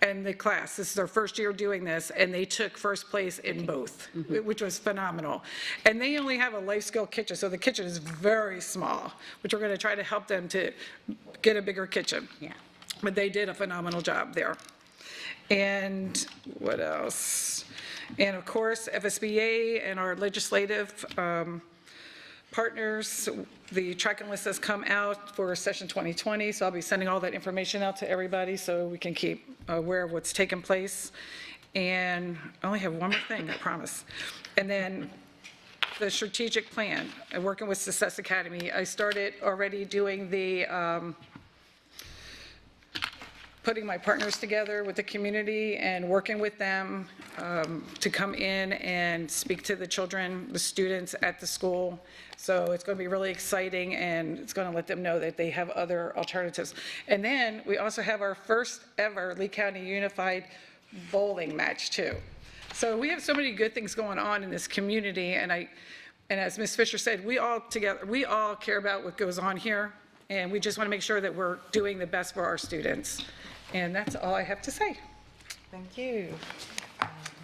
and the class. This is their first year doing this, and they took first place in both, which was phenomenal. And they only have a life skill kitchen, so the kitchen is very small, which we're going to try to help them to get a bigger kitchen. Yeah. But they did a phenomenal job there. And what else? And of course, FSBA and our legislative partners, the tracking list has come out for session 2020, so I'll be sending all that information out to everybody so we can keep aware of what's taking place. And I only have one more thing, I promise. And then the strategic plan, working with Success Academy. I started already doing the putting my partners together with the community and working with them to come in and speak to the children, the students at the school. So it's going to be really exciting, and it's going to let them know that they have other alternatives. And then we also have our first ever Lee County Unified bowling match too. So we have so many good things going on in this community, and as Ms. Fisher said, we all care about what goes on here, and we just want to make sure that we're doing the best for our students. And that's all I have to say. Thank you.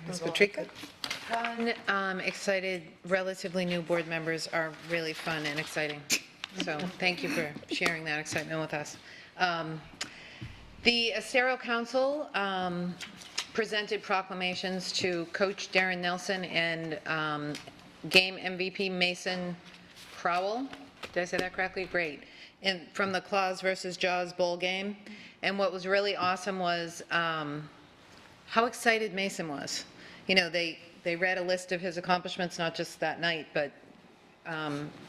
Ms. Patrica? Fun, excited, relatively new board members are really fun and exciting. So thank you for sharing that excitement with us. The Estero Council presented proclamations to Coach Darren Nelson and game MVP Mason Crowell. Did I say that correctly? Great. From the Claws versus Jaws bowl game. And what was really awesome was how excited Mason was. You know, they read a list of his accomplishments, not just that night, but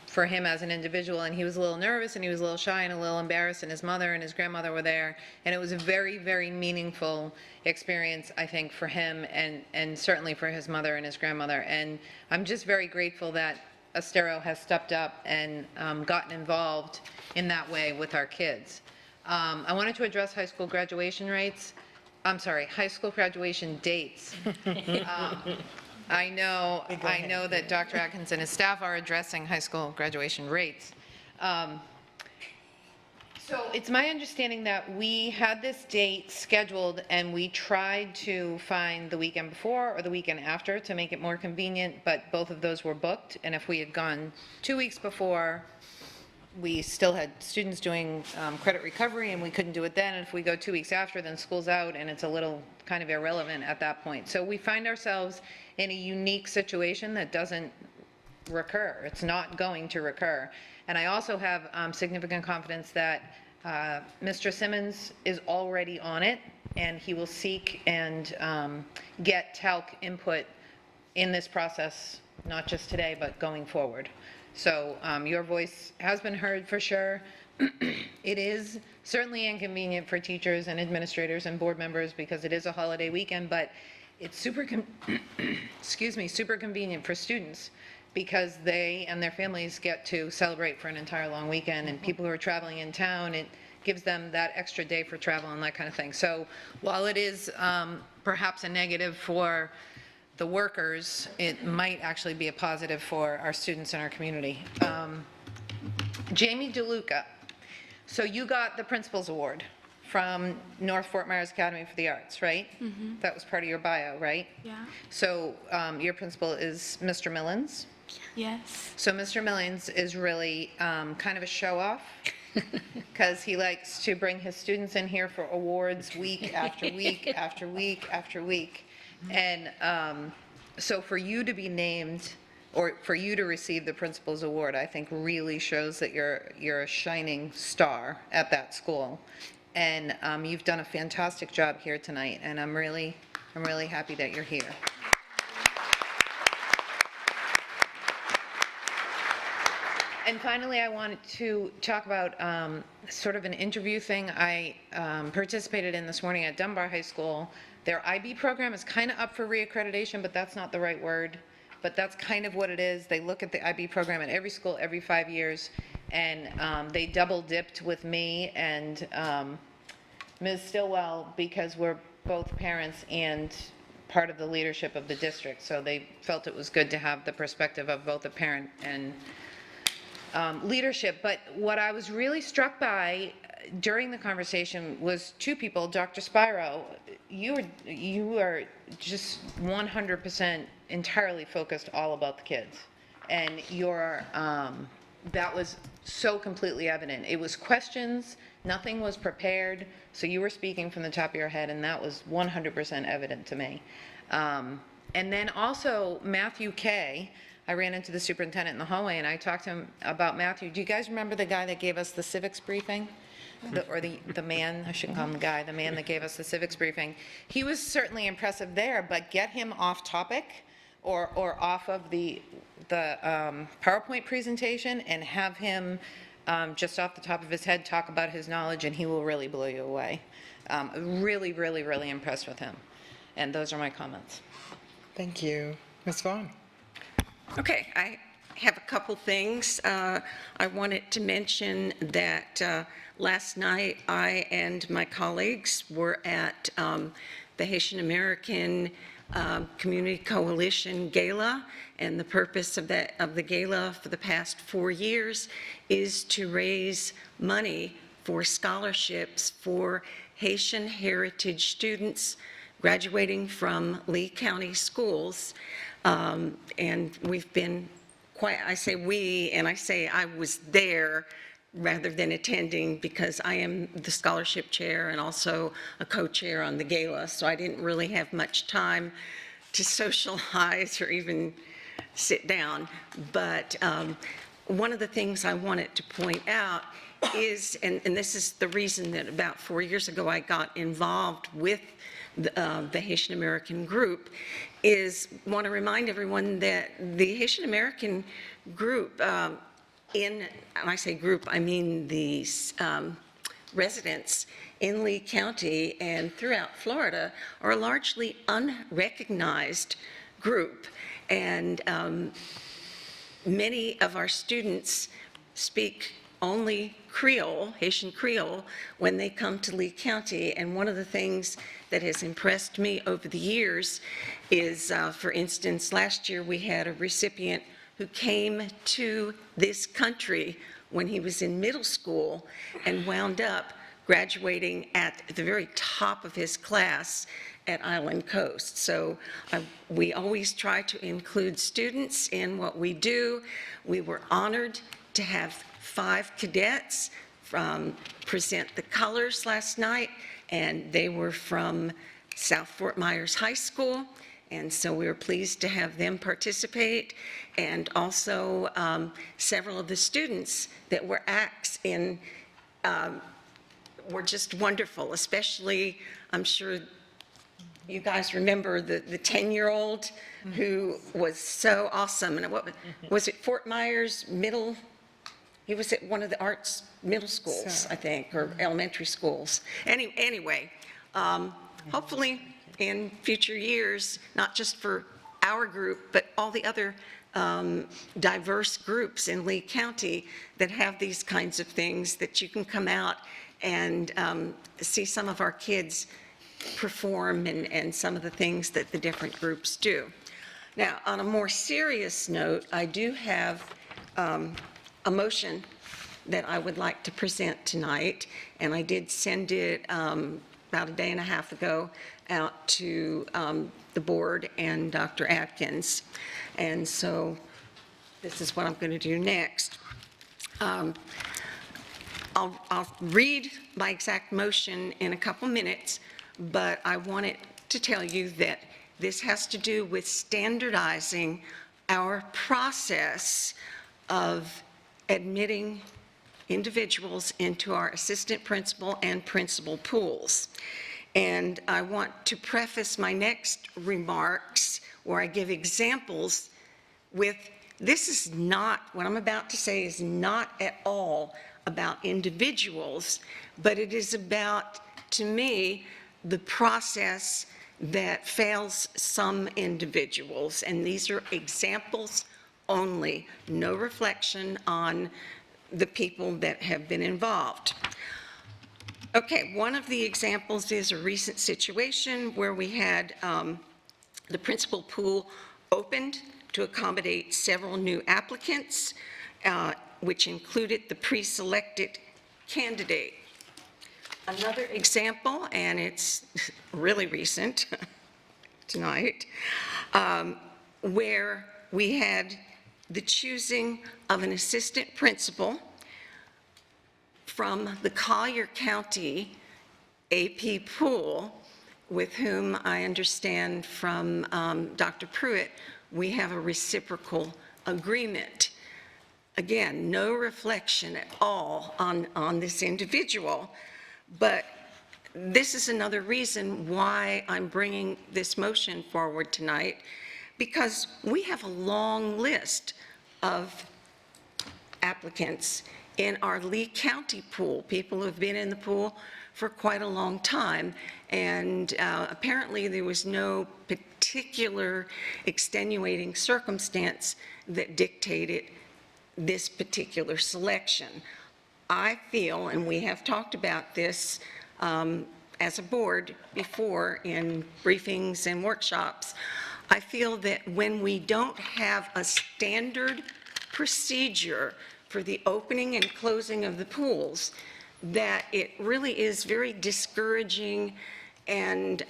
for him as an individual, and he was a little nervous, and he was a little shy and a little embarrassed, and his mother and his grandmother were there, and it was a very, very meaningful experience, I think, for him, and certainly for his mother and his grandmother. And I'm just very grateful that Estero has stepped up and gotten involved in that way with our kids. I wanted to address high school graduation rates. I'm sorry, high school graduation dates. I know that Dr. Atkins and his staff are addressing high school graduation rates. So it's my understanding that we had this date scheduled, and we tried to find the weekend before or the weekend after to make it more convenient, but both of those were booked. And if we had gone 2 weeks before, we still had students doing credit recovery, and we couldn't do it then. And if we go 2 weeks after, then school's out, and it's a little kind of irrelevant at that point. So we find ourselves in a unique situation that doesn't recur. It's not going to recur. And I also have significant confidence that Mr. Simmons is already on it, and he will seek and get TALC input in this process, not just today, but going forward. So your voice has been heard for sure. It is certainly inconvenient for teachers and administrators and board members because it is a holiday weekend, but it's super convenient for students because they and their families get to celebrate for an entire long weekend, and people who are traveling in town, it gives them that extra day for travel and that kind of thing. So while it is perhaps a negative for the workers, it might actually be a positive for our students and our community. Jamie DeLuca, so you got the Principal's Award from North Fort Myers Academy for the Arts, right? That was part of your bio, right? Yeah. So your principal is Mr. Millens? Yes. So Mr. Millens is really kind of a show-off because he likes to bring his students in here for awards week after week after week after week. And so for you to be named, or for you to receive the Principal's Award, I think really shows that you're a shining star at that school. And you've done a fantastic job here tonight, and I'm really happy that you're here. And finally, I wanted to talk about sort of an interview thing I participated in this morning at Dunbar High School. Their IB program is kind of up for reaccreditation, but that's not the right word. But that's kind of what it is. They look at the IB program at every school every 5 years, and they double dipped with me and Ms. Stillwell because we're both parents and part of the leadership of the district. So they felt it was good to have the perspective of both a parent and leadership. But what I was really struck by during the conversation was two people. Dr. Spiro, you are just 100% entirely focused all about the kids, and your that was so completely evident. It was questions, nothing was prepared, so you were speaking from the top of your head, and that was 100% evident to me. And then also Matthew K. I ran into the superintendent in the hallway, and I talked to him about Matthew. Do you guys remember the guy that gave us the civics briefing? The man, I shouldn't call him the guy, the man that gave us the civics briefing. He was certainly impressive there, but get him off topic or off of the PowerPoint presentation and have him just off the top of his head talk about his knowledge, and he will really blow you away. Really impressed with him. And those are my comments. Thank you. Ms. Vaughn. Okay, I have a couple things. I wanted to mention that last night I and my colleagues were at the Haitian American Community Coalition Gala, and the purpose of the gala for the past 4 years is to raise money for scholarships for Haitian heritage students graduating from Lee County schools. And we've been I say we, and I say I was there rather than attending because I am the scholarship chair and also a co-chair on the gala, so I didn't really have much time to socialize or even sit down. But one of the things I wanted to point out is, and this is the reason that about 4 years ago I got involved with the Haitian American group, is want to remind everyone that the Haitian American group, and I say group, I mean the residents in Lee County and throughout Florida are a largely unrecognized group. And many of our students speak only Creole, Haitian Creole, when they come to Lee County. And one of the things that has impressed me over the years is, for instance, last year we had a recipient who came to this country when he was in middle school and wound up graduating at the very top of his class at Island Coast. So we always try to include students in what we do. We were honored to have 5 cadets present the colors last night, and they were from South Fort Myers High School, and so we were pleased to have them participate, and also several of the students that were acts in were just wonderful, especially, I'm sure you guys remember the 10-year-old who was so awesome. And what was it, Fort Myers Middle? He was at one of the arts middle schools, I think, or elementary schools. Anyway, hopefully in future years, not just for our group, but all the other diverse groups in Lee County that have these kinds of things, that you can come out and see some of our kids perform and some of the things that the different groups do. Now, on a more serious note, I do have a motion that I would like to present tonight, and I did send it about a day and a half ago out to the board and Dr. Atkins. And so this is what I'm going to do next. I'll read my exact motion in a couple minutes, but I wanted to tell you that this has to do with standardizing our process of admitting individuals into our assistant principal and principal pools. And I want to preface my next remarks, where I give examples, with this is not, what I'm about to say is not at all about individuals, but it is about, to me, the process that fails some individuals. And these are examples only, no reflection on the people that have been involved. Okay, one of the examples is a recent situation where we had the principal pool opened to accommodate several new applicants, which included the pre-selected candidate. Another example, and it's really recent tonight, where we had the choosing of an assistant principal from the Collier County AP pool, with whom I understand from Dr. Pruitt, we have a reciprocal agreement. Again, no reflection at all on this individual, but this is another reason why I'm bringing this motion forward tonight, because we have a long list of applicants in our Lee County pool, people who have been in the pool for quite a long time, and apparently there was no particular extenuating circumstance that dictated this particular selection. I feel, and we have talked about this as a board before in briefings and workshops, I feel that when we don't have a standard procedure for the opening and closing of the pools, that it really is very discouraging and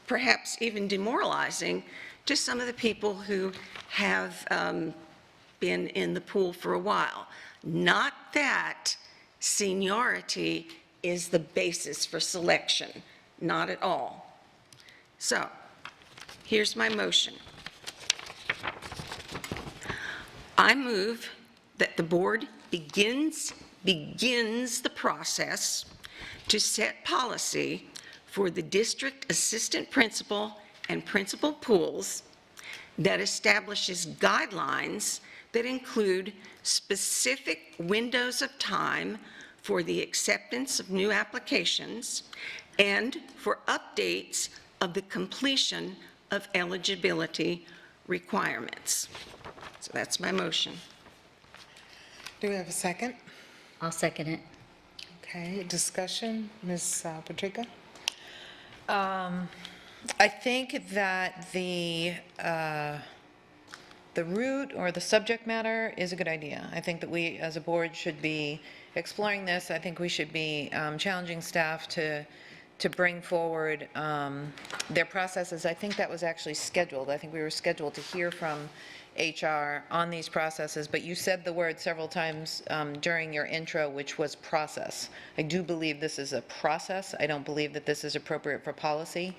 perhaps even demoralizing to some of the people who have been in the pool for a while. Not that seniority is the basis for selection, not at all. So, here's my motion. I move that the board begins the process to set policy for the district assistant principal and principal pools that establishes guidelines that include specific windows of time for the acceptance of new applications and for updates of the completion of eligibility requirements. So that's my motion. Do we have a second? I'll second it. Okay, discussion, Ms. Patrica? I think that the root or the subject matter is a good idea. I think that we, as a board, should be exploring this. I think we should be challenging staff to bring forward their processes. I think that was actually scheduled. I think we were scheduled to hear from HR on these processes, but you said the word several times during your intro, which was process. I do believe this is a process. I don't believe that this is appropriate for policy,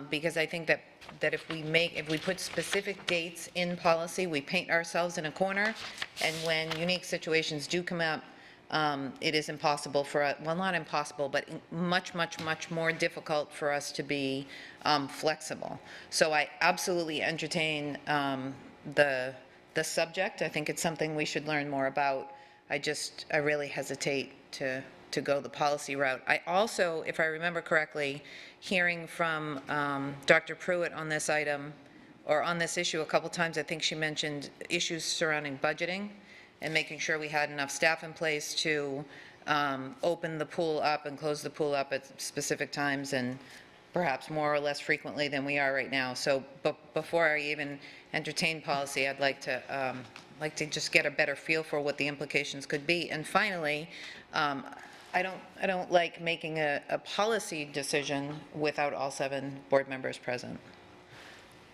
because I think that if we put specific dates in policy, we paint ourselves in a corner, and when unique situations do come up, it is impossible for us, well, not impossible, but much, much, much more difficult for us to be flexible. So I absolutely entertain the subject. I think it's something we should learn more about. I really hesitate to go the policy route. I also, if I remember correctly, hearing from Dr. Pruitt on this item, or on this issue a couple times, I think she mentioned issues surrounding budgeting and making sure we had enough staff in place to open the pool up and close the pool up at specific times, and perhaps more or less frequently than we are right now. So before I even entertain policy, I'd like to just get a better feel for what the implications could be. And finally, I don't like making a policy decision without all 7 board members present.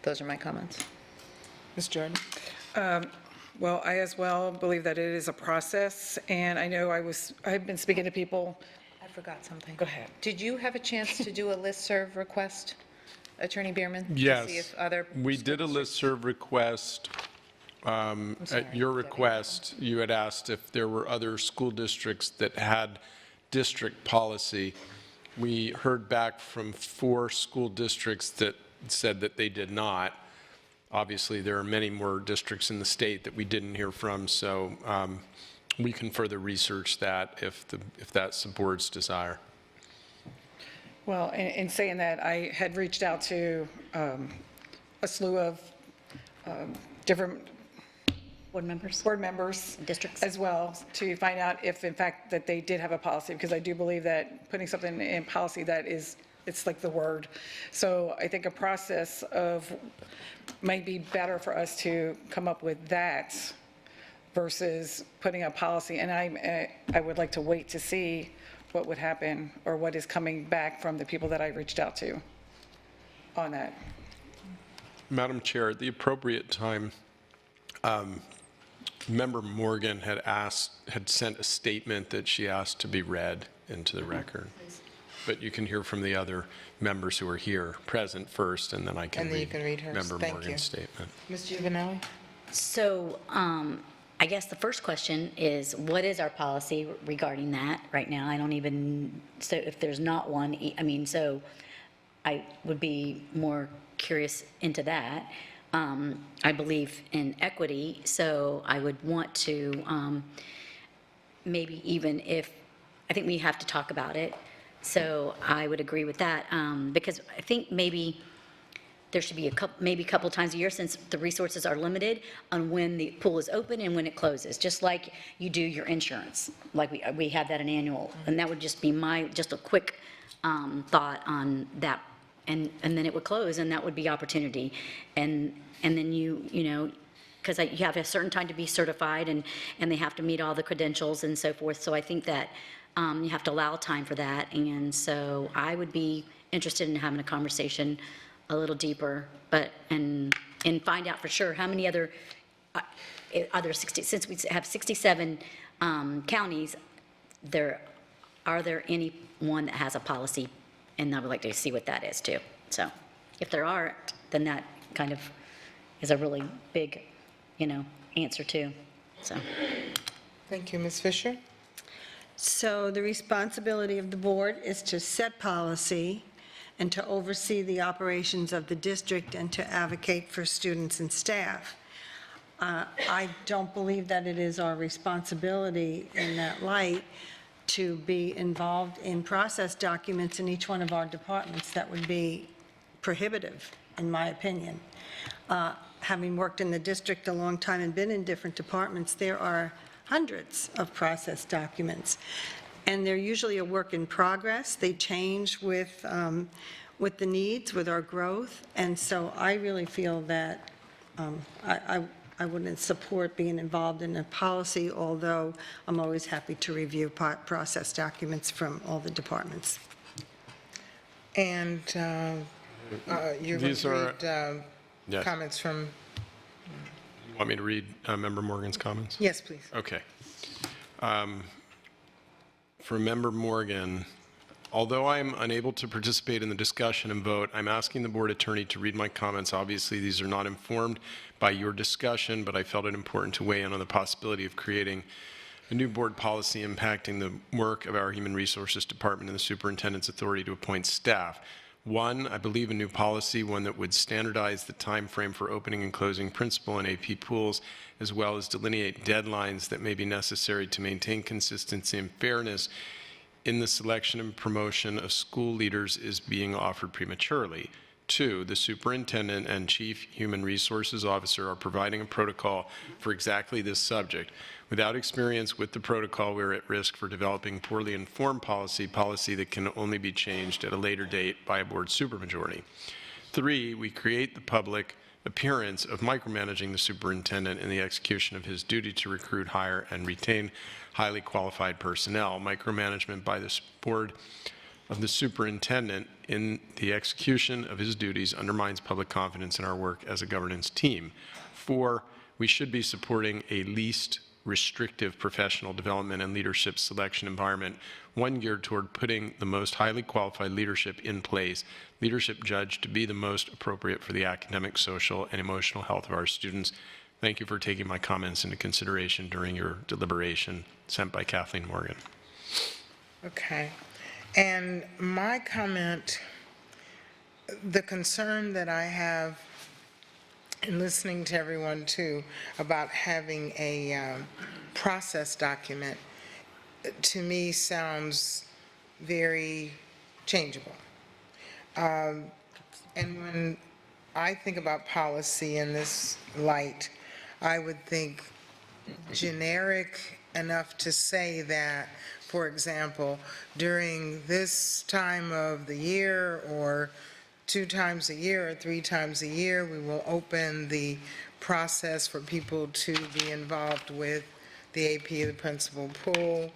Those are my comments. Ms. Jordan? Well, I as well believe that it is a process, and I know I've been speaking to people. I forgot something. Go ahead. Did you have a chance to do a listserv request, Attorney Bierman? Yes. To see if other We did a listserv request. At your request, you had asked if there were other school districts that had district policy. We heard back from 4 school districts that said that they did not. Obviously, there are many more districts in the state that we didn't hear from, so we can further research that if that's the board's desire. Well, in saying that, I had reached out to a slew of different board members districts as well, to find out if in fact that they did have a policy, because I do believe that putting something in policy, it's like the word. So I think a process might be better for us to come up with that versus putting a policy. And I would like to wait to see what would happen or what is coming back from the people that I reached out to on that. Madam Chair, at the appropriate time, Member Morgan had sent a statement that she asked to be read into the record. But you can hear from the other members who are here present first, and then I can read hers. Member Thank Morgan's you. statement. Ms. Giovanelli? So I guess the first question is, what is our policy regarding that right now? I don't even, so if there's not one, I mean, so I would be more curious into that. I believe in equity, so I would want to maybe even if, I think we have to talk about it. So I would agree with that, because I think maybe there should be maybe a couple times a year, since the resources are limited, on when the pool is open and when it closes, just like you do your insurance. Like we have that in annual, and that would just be just a quick thought on that. And then it would close, and that would be opportunity. And then you know, because you have a certain time to be certified, and they have to meet all the credentials and so forth. So I think that you have to allow time for that. And so I would be interested in having a conversation a little deeper, and find out for sure how many other 60, since we have 67 counties, are there any one that has a policy? And I would like to see what that is too. So if there aren't, then that kind of is a really big, answer too. So. Thank you. Ms. Fisher? So the responsibility of the board is to set policy and to oversee the operations of the district and to advocate for students and staff. I don't believe that it is our responsibility in that light to be involved in process documents in each one of our departments. That would be prohibitive, in my opinion. Having worked in the district a long time and been in different departments, there are hundreds of process documents, and they're usually a work in progress. They change with the needs, with our growth, and so I really feel that I wouldn't support being involved in a policy, although I'm always happy to review process documents from all the departments. And you're going to read Yes. comments from... You want me to read Member Morgan's comments? Yes, please. Okay. For Member Morgan, although I am unable to participate in the discussion and vote, I'm asking the board attorney to read my comments. Obviously, these are not informed by your discussion, but I felt it important to weigh in on the possibility of creating a new board policy impacting the work of our Human Resources Department and the superintendent's authority to appoint staff. One, I believe a new policy, one that would standardize the time frame for opening and closing principal and AP pools, as well as delineate deadlines that may be necessary to maintain consistency and fairness in the selection and promotion of school leaders is being offered prematurely. Two, the superintendent and chief human resources officer are providing a protocol for exactly this subject. Without experience with the protocol, we're at risk for developing poorly informed policy that can only be changed at a later date by a board supermajority. Three, we create the public appearance of micromanaging the superintendent in the execution of his duty to recruit, hire, and retain highly qualified personnel. Micromanagement by the board of the superintendent in the execution of his duties undermines public confidence in our work as a governance team. Four, we should be supporting a least restrictive professional development and leadership selection environment, one geared toward putting the most highly qualified leadership in place, leadership judged to be the most appropriate for the academic, social, and emotional health of our students. Thank you for taking my comments into consideration during your deliberation, sent by Kathleen Morgan. Okay. And my comment, the concern that I have in listening to everyone too about having a process document, to me sounds very changeable. And when I think about policy in this light, I would think generic enough to say that, for example, during this time of the year or 2 times a year or 3 times a year, we will open the process for people to be involved with the AP, the principal pool,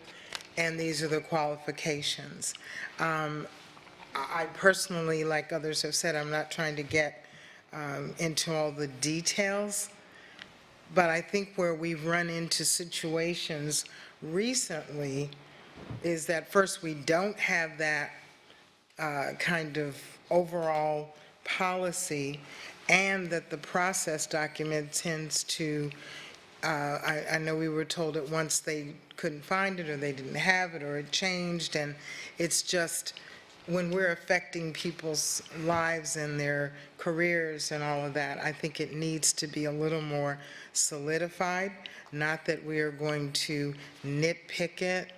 and these are the qualifications. I personally, like others have said, I'm not trying to get into all the details, but I think where we've run into situations recently is that first, we don't have that kind of overall policy, and that the process document tends to, I know we were told that once they couldn't find it or they didn't have it or it changed, and it's just, when we're affecting people's lives and their careers and all of that, I think it needs to be a little more solidified. Not that we are going to nitpick it,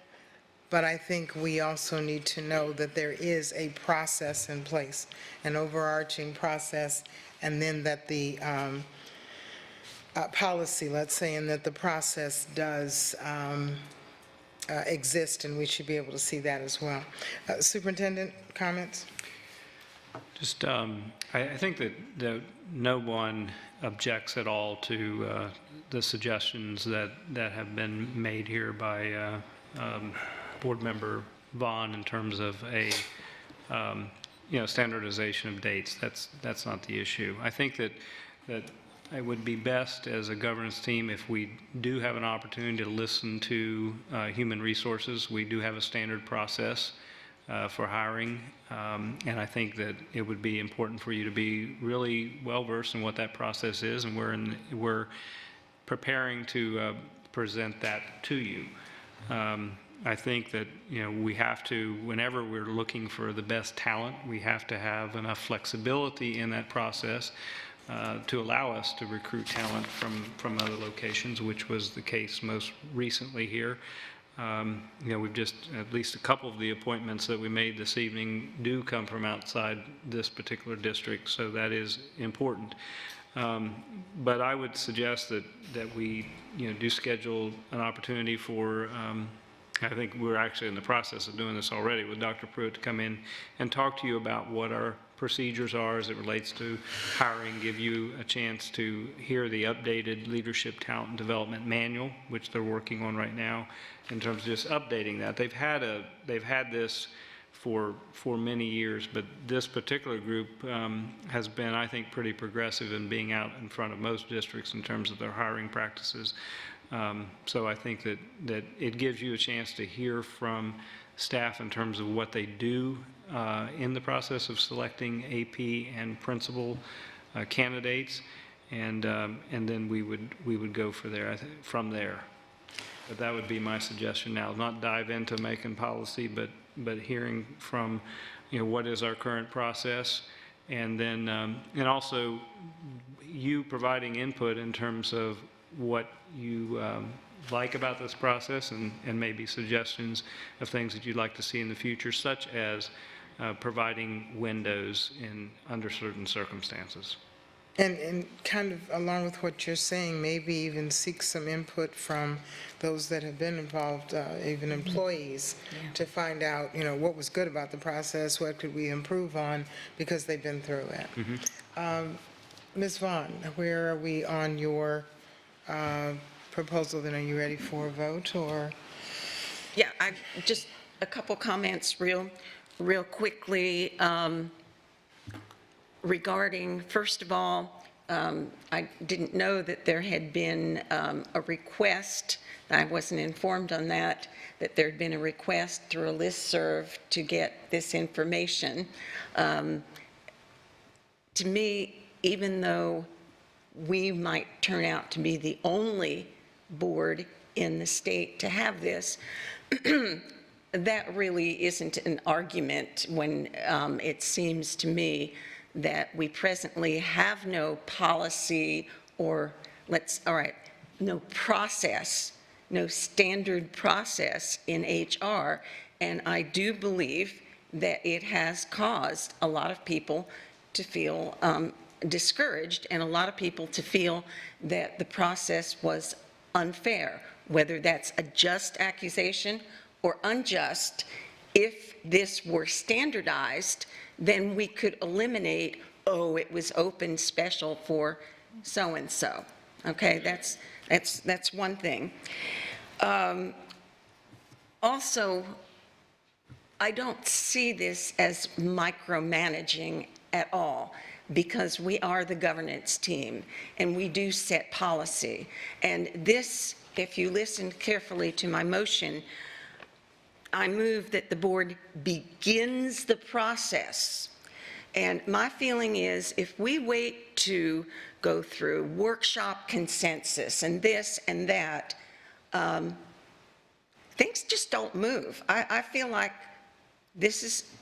but I think we also need to know that there is a process in place, an overarching process, and then that the policy, let's say, and that the process does exist, and we should be able to see that as well. Superintendent, comments? Just, I think that no one objects at all to the suggestions that have been made here by Board Member Vaughn in terms of a standardization of dates. That's not the issue. I think that it would be best as a governance team if we do have an opportunity to listen to human resources. We do have a standard process for hiring, and I think that it would be important for you to be really well versed in what that process is, and we're preparing to present that to you. I think that, we have to, whenever we're looking for the best talent, we have to have enough flexibility in that process to allow us to recruit talent from other locations, which was the case most recently here. We've just, at least a couple of the appointments that we made this evening do come from outside this particular district, so that is important. But I would suggest that we, do schedule an opportunity for, I think we're actually in the process of doing this already with Dr. Pruitt to come in and talk to you about what our procedures are as it relates to hiring, give you a chance to hear the updated Leadership Talent and Development Manual, which they're working on right now, in terms of just updating that. They've had this for many years, but this particular group has been, I think, pretty progressive in being out in front of most districts in terms of their hiring practices. So I think that it gives you a chance to hear from staff in terms of what they do in the process of selecting AP and principal candidates, and then we would go from there. But that would be my suggestion now, not dive into making policy, but hearing from, what is our current process? And then, and also you providing input in terms of what you like about this process and maybe suggestions of things that you'd like to see in the future, such as providing windows under certain circumstances. And kind of along with what you're saying, maybe even seek some input from those that have been involved, even employees, to find out, what was good about the process, what could we improve on, because they've been through it. Ms. Vaughn, where are we on your proposal? Then are you ready for a vote, or? Yeah, just a couple comments real quickly. Regarding, first of all, I didn't know that there had been a request, I wasn't informed on that there had been a request through a listserv to get this information. To me, even though we might turn out to be the only board in the state to have this, that really isn't an argument when it seems to me that we presently have no policy or no process, no standard process in HR. And I do believe that it has caused a lot of people to feel discouraged and a lot of people to feel that the process was unfair, whether that's a just accusation or unjust. If this were standardized, then we could eliminate, it was open special for so-and-so. Okay, that's one thing. Also, I don't see this as micromanaging at all, because we are the governance team and we do set policy. And this, if you listen carefully to my motion, I move that the board begins the process. And my feeling is, if we wait to go through workshop consensus and this and that, things just don't move. I feel like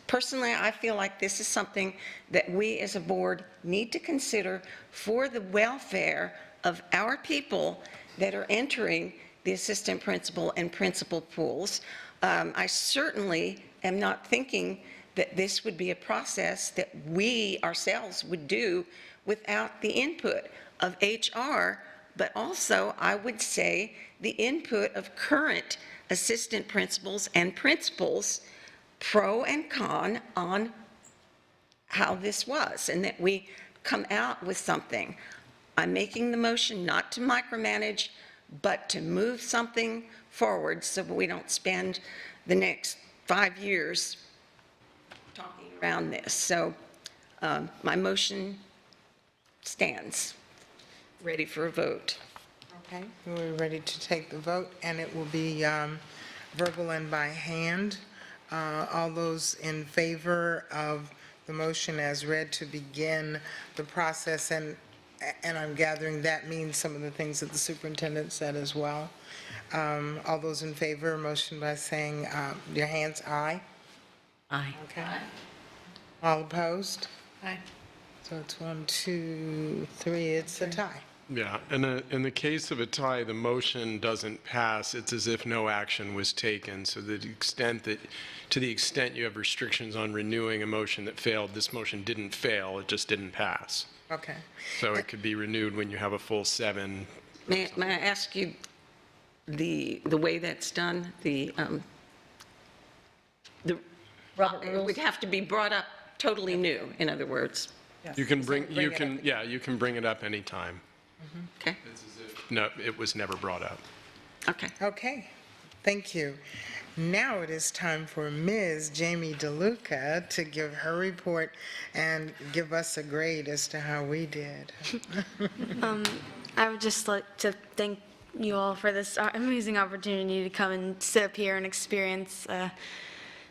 personally, I feel like this is something that we as a board need to consider for the welfare of our people that are entering the assistant principal and principal pools. I certainly am not thinking that this would be a process that we ourselves would do without the input of HR, but also I would say the input of current assistant principals and principals, pro and con, on how this was, and that we come out with something. I'm making the motion not to micromanage, but to move something forward so we don't spend the next 5 years talking around this. So my motion stands, ready for a vote. Okay, we're ready to take the vote, and it will be verbal and by hand. All those in favor of the motion as read to begin the process, and I'm gathering that means some of the things that the superintendent said as well. All those in favor, motion by saying your hands, aye. Aye. Okay. All opposed? Aye. So it's 1, 2, 3, it's a tie. Yeah, in the case of a tie, the motion doesn't pass. It's as if no action was taken. So to the extent you have restrictions on renewing a motion that failed, this motion didn't fail, it just didn't pass. Okay. So it could be renewed when you have a full 7. May I ask you the way that's done, it would have to be brought up totally new, in other words. You can bring it up anytime. Okay. It's as if, no, it was never brought up. Okay. Okay, thank you. Now it is time for Ms. Jamie DeLuca to give her report and give us a grade as to how we did. I would just like to thank you all for this amazing opportunity to come and sit up here and experience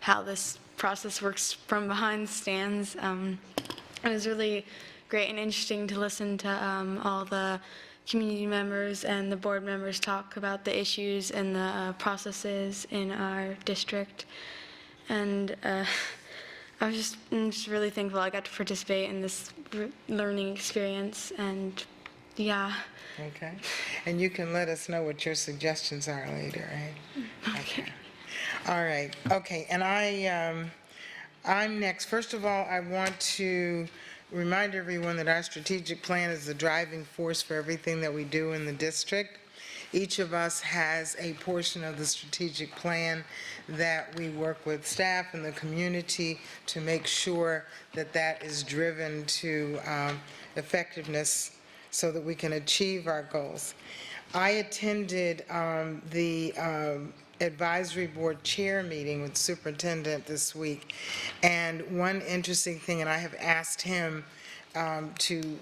how this process works from behind the stands. It was really great and interesting to listen to all the community members and the board members talk about the issues and the processes in our district. And I'm just really thankful I got to participate in this learning experience, and yeah. Okay. And you can let us know what your suggestions are later, right? Okay. All right. Okay. And I'm next. First of all, I want to remind everyone that our strategic plan is the driving force for everything that we do in the district. Each of us has a portion of the strategic plan that we work with staff and the community to make sure that that is driven to effectiveness so that we can achieve our goals. I attended the advisory board chair meeting with superintendent this week, and one interesting thing, and I have asked him to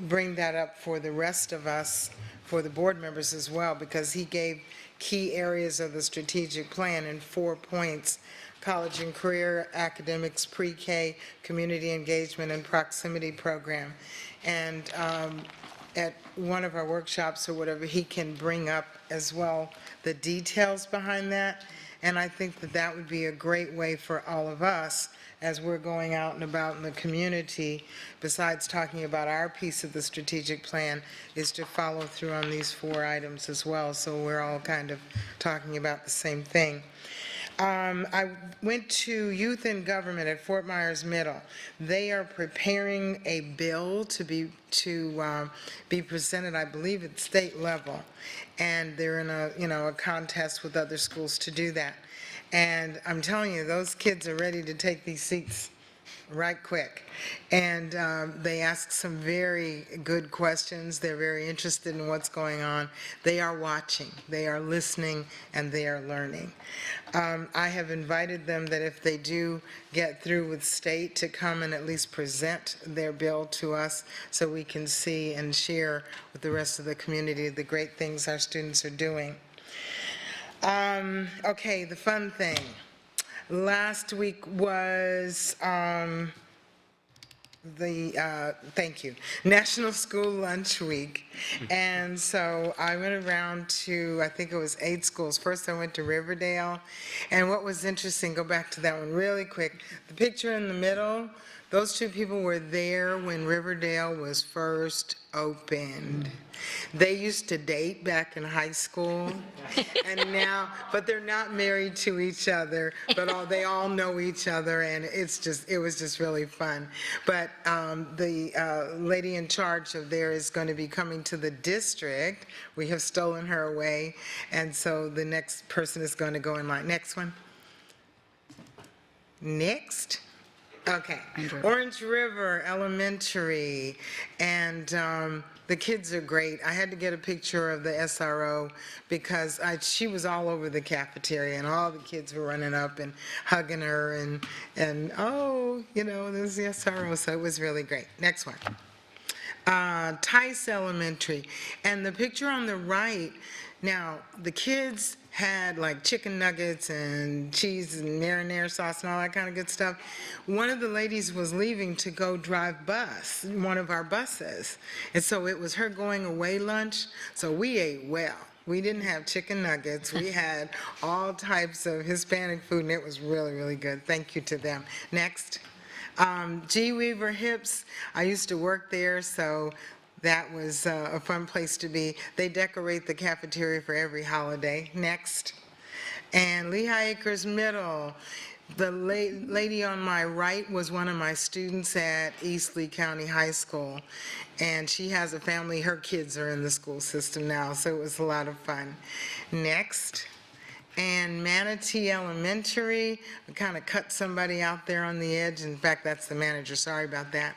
bring that up for the rest of us, for the board members as well, because he gave key areas of the strategic plan in 4 points: college and career, academics, pre-K, community engagement, and proximity program. And at one of our workshops or whatever, he can bring up as well the details behind that. And I think that that would be a great way for all of us, as we're going out and about in the community, besides talking about our piece of the strategic plan, is to follow through on these 4 items as well, so we're all kind of talking about the same thing. I went to Youth in Government at Fort Myers Middle. They are preparing a bill to be presented, I believe, at state level, and they're in a contest with other schools to do that. And I'm telling you, those kids are ready to take these seats right quick. And they ask some very good questions. They're very interested in what's going on. They are watching, they are listening, and they are learning. I have invited them that if they do get through with state, to come and at least present their bill to us so we can see and share with the rest of the community the great things our students are doing. Okay, the fun thing. Last week was thank you, National School Lunch Week. And so I went around to, I think it was 8 schools. First I went to Riverdale. And what was interesting, go back to that one really quick. The picture in the middle, those 2 people were there when Riverdale was first opened. They used to date back in high school, and now, but they're not married to each other, but they all know each other, and it was just really fun. But the lady in charge of there is going to be coming to the district. We have stolen her away, and so the next person is going to go in line. Next one. Next. Okay. Orange River Elementary, and the kids are great. I had to get a picture of the SRO because she was all over the cafeteria, and all the kids were running up and hugging her, and oh, this is the SRO, so it was really great. Next one. Tice Elementary, and the picture on the right, now the kids had like chicken nuggets and cheese and marinara sauce and all that kind of good stuff. One of the ladies was leaving to go drive one of our buses, and so it was her going away lunch, so we ate well. We didn't have chicken nuggets. We had all types of Hispanic food, and it was really, really good. Thank you to them. Next. G. Weaver Hips, I used to work there, so that was a fun place to be. They decorate the cafeteria for every holiday. Next. And Lehigh Acres Middle, the lady on my right was one of my students at East Lee County High School, and she has a family. Her kids are in the school system now, so it was a lot of fun. Next. And Manatee Elementary, we kind of cut somebody out there on the edge. In fact, that's the manager, sorry about that.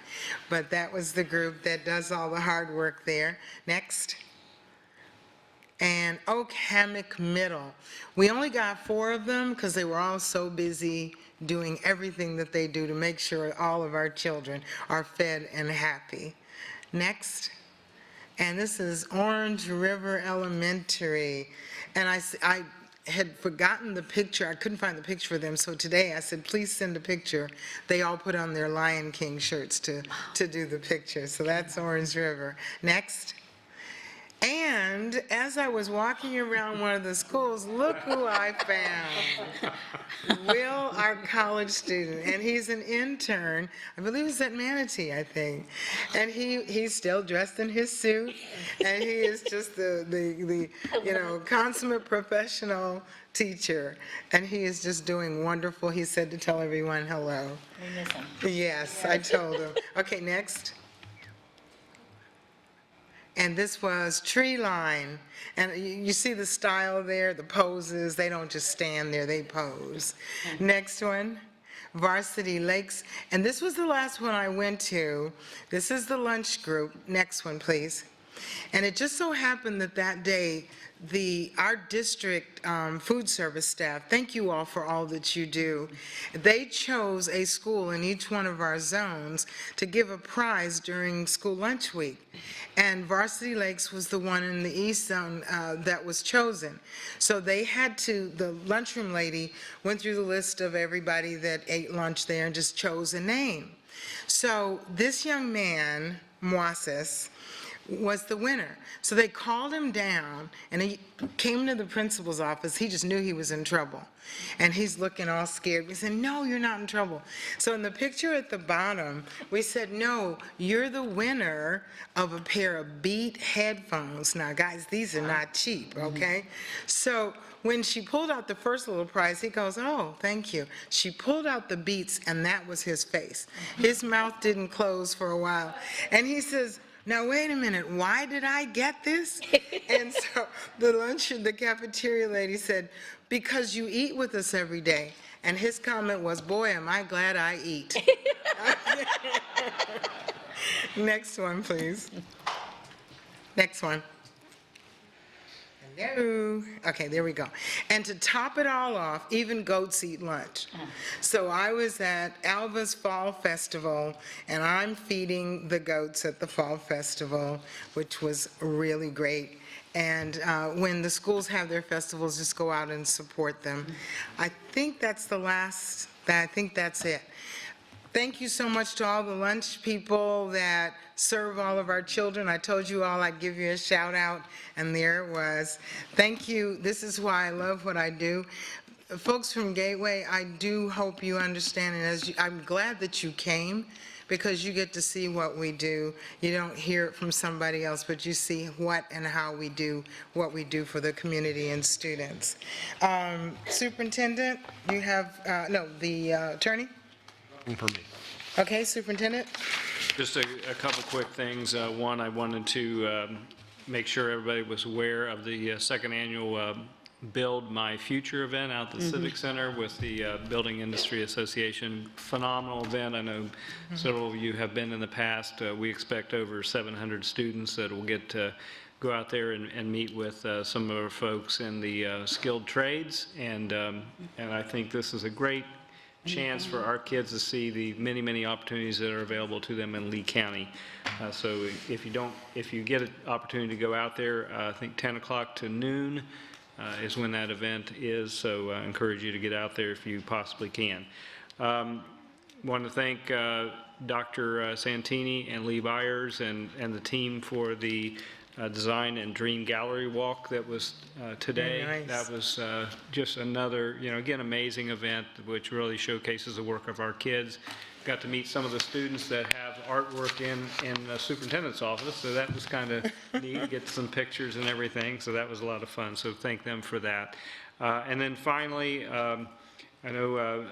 But that was the group that does all the hard work there. Next. And Oak Hammock Middle. We only got 4 of them because they were all so busy doing everything that they do to make sure all of our children are fed and happy. Next. And this is Orange River Elementary. And I had forgotten the picture. I couldn't find the picture for them, so today I said, please send a picture. They all put on their Lion King shirts to do the picture, so that's Orange River. Next. And as I was walking around one of the schools, look who I found. Will, our college student, and he's an intern. I believe he's at Manatee, I think. And he's still dressed in his suit, and he is just the consummate professional teacher, and he is just doing wonderful. He said to tell everyone hello. We miss him. Yes, I told him. Okay, next. And this was Tree Line. And you see the style there, the poses. They don't just stand there, they pose. Next one, Varsity Lakes. And this was the last one I went to. This is the lunch group. Next one, please. And it just so happened that that day, our district food service staff, thank you all for all that you do. They chose a school in each one of our zones to give a prize during school lunch week. And Varsity Lakes was the one in the East Zone that was chosen. So they had to, the lunchroom lady went through the list of everybody that ate lunch there and just chose a name. So this young man, Moises, was the winner. So they called him down, and he came to the principal's office. He just knew he was in trouble. And he's looking all scared. We said, no, you're not in trouble. So in the picture at the bottom, we said, no, you're the winner of a pair of Beat headphones. Now, guys, these are not cheap, okay? So when she pulled out the first little prize, he goes, oh, thank you. She pulled out the Beats, and that was his face. His mouth didn't close for a while. And he says, now, wait a minute, why did I get this? And so the cafeteria lady said, because you eat with us every day. And his comment was, boy, am I glad I eat. Next one, please. Next one. Hello. Okay, there we go. And to top it all off, even goats eat lunch. So I was at Alva's Fall Festival, and I'm feeding the goats at the Fall Festival, which was really great. And when the schools have their festivals, just go out and support them. I think that's the last, I think that's it. Thank you so much to all the lunch people that serve all of our children. I told you all I'd give you a shout out, and there it was. Thank you. This is why I love what I do. Folks from Gateway, I do hope you understand, and I'm glad that you came, because you get to see what we do. You don't hear it from somebody else, but you see what and how we do what we do for the community and students. Superintendent, you have, the attorney? For me. Okay, Superintendent? Just a couple quick things. One, I wanted to make sure everybody was aware of the second annual Build My Future event out at the Civic Center with the Building Industry Association. Phenomenal event. I know several of you have been in the past. We expect over 700 students that will get to go out there and meet with some of our folks in the skilled trades. And I think this is a great chance for our kids to see the many, many opportunities that are available to them in Lee County. So if you get an opportunity to go out there, I think 10 o'clock to noon is when that event is. So I encourage you to get out there if you possibly can. Want to thank Dr. Santini and Lee Byers and the team for the Design and Dream Gallery Walk that was today. Nice. That was just another, again, amazing event which really showcases the work of our kids. Got to meet some of the students that have artwork in the superintendent's office, so that was kind of neat, get some pictures and everything, so that was a lot of fun, so thank them for that. And then finally, I know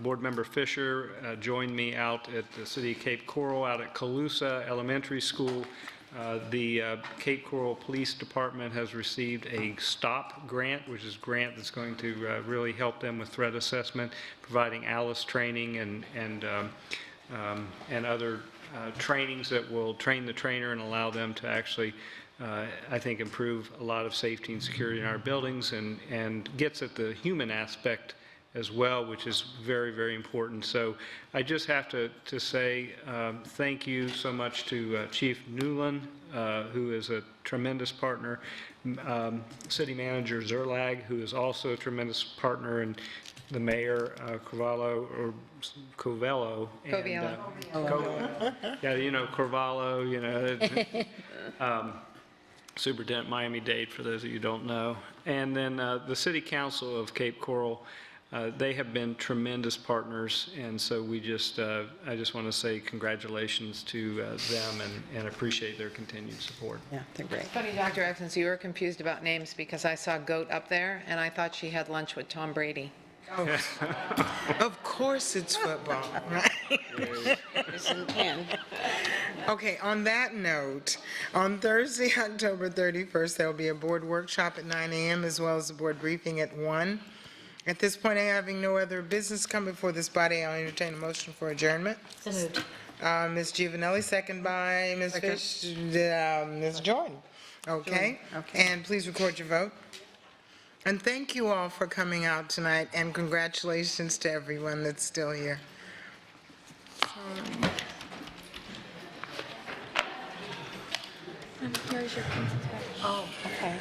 Board Member Fisher joined me out at the City of Cape Coral out at Calusa Elementary School. The Cape Coral Police Department has received a STOP grant, which is a grant that's going to really help them with threat assessment, providing ALICE training and other trainings that will train the trainer and allow them to actually, I think, improve a lot of safety and security in our buildings and gets at the human aspect as well, which is very, very important. So I just have to say thank you so much to Chief Newland, who is a tremendous partner, City Manager Zerlag, who is also a tremendous partner, and the Mayor Covello. Yeah, Corvallo, Superintendent Miami-Dade, for those of you who don't know. And then the City Council of Cape Coral, they have been tremendous partners, and so I just want to say congratulations to them and appreciate their continued support. Yeah, they're great. Funny, Dr. Evans, you were confused about names because I saw Goat up there, and I thought she had lunch with Tom Brady. Oh, of course it's football, right? Yes, and can. Okay, on that note, on Thursday, October 31st, there will be a board workshop at 9 a.m. as well as a board briefing at 1. At this point, having no other business come before this body, I'll entertain a motion for adjournment. So moved. Ms. Giovanelli, second by Ms. Fish, Ms. Jordan. Okay? Okay. And please record your vote. And thank you all for coming out tonight, and congratulations to everyone that's still here. Here's your princess. Oh, okay.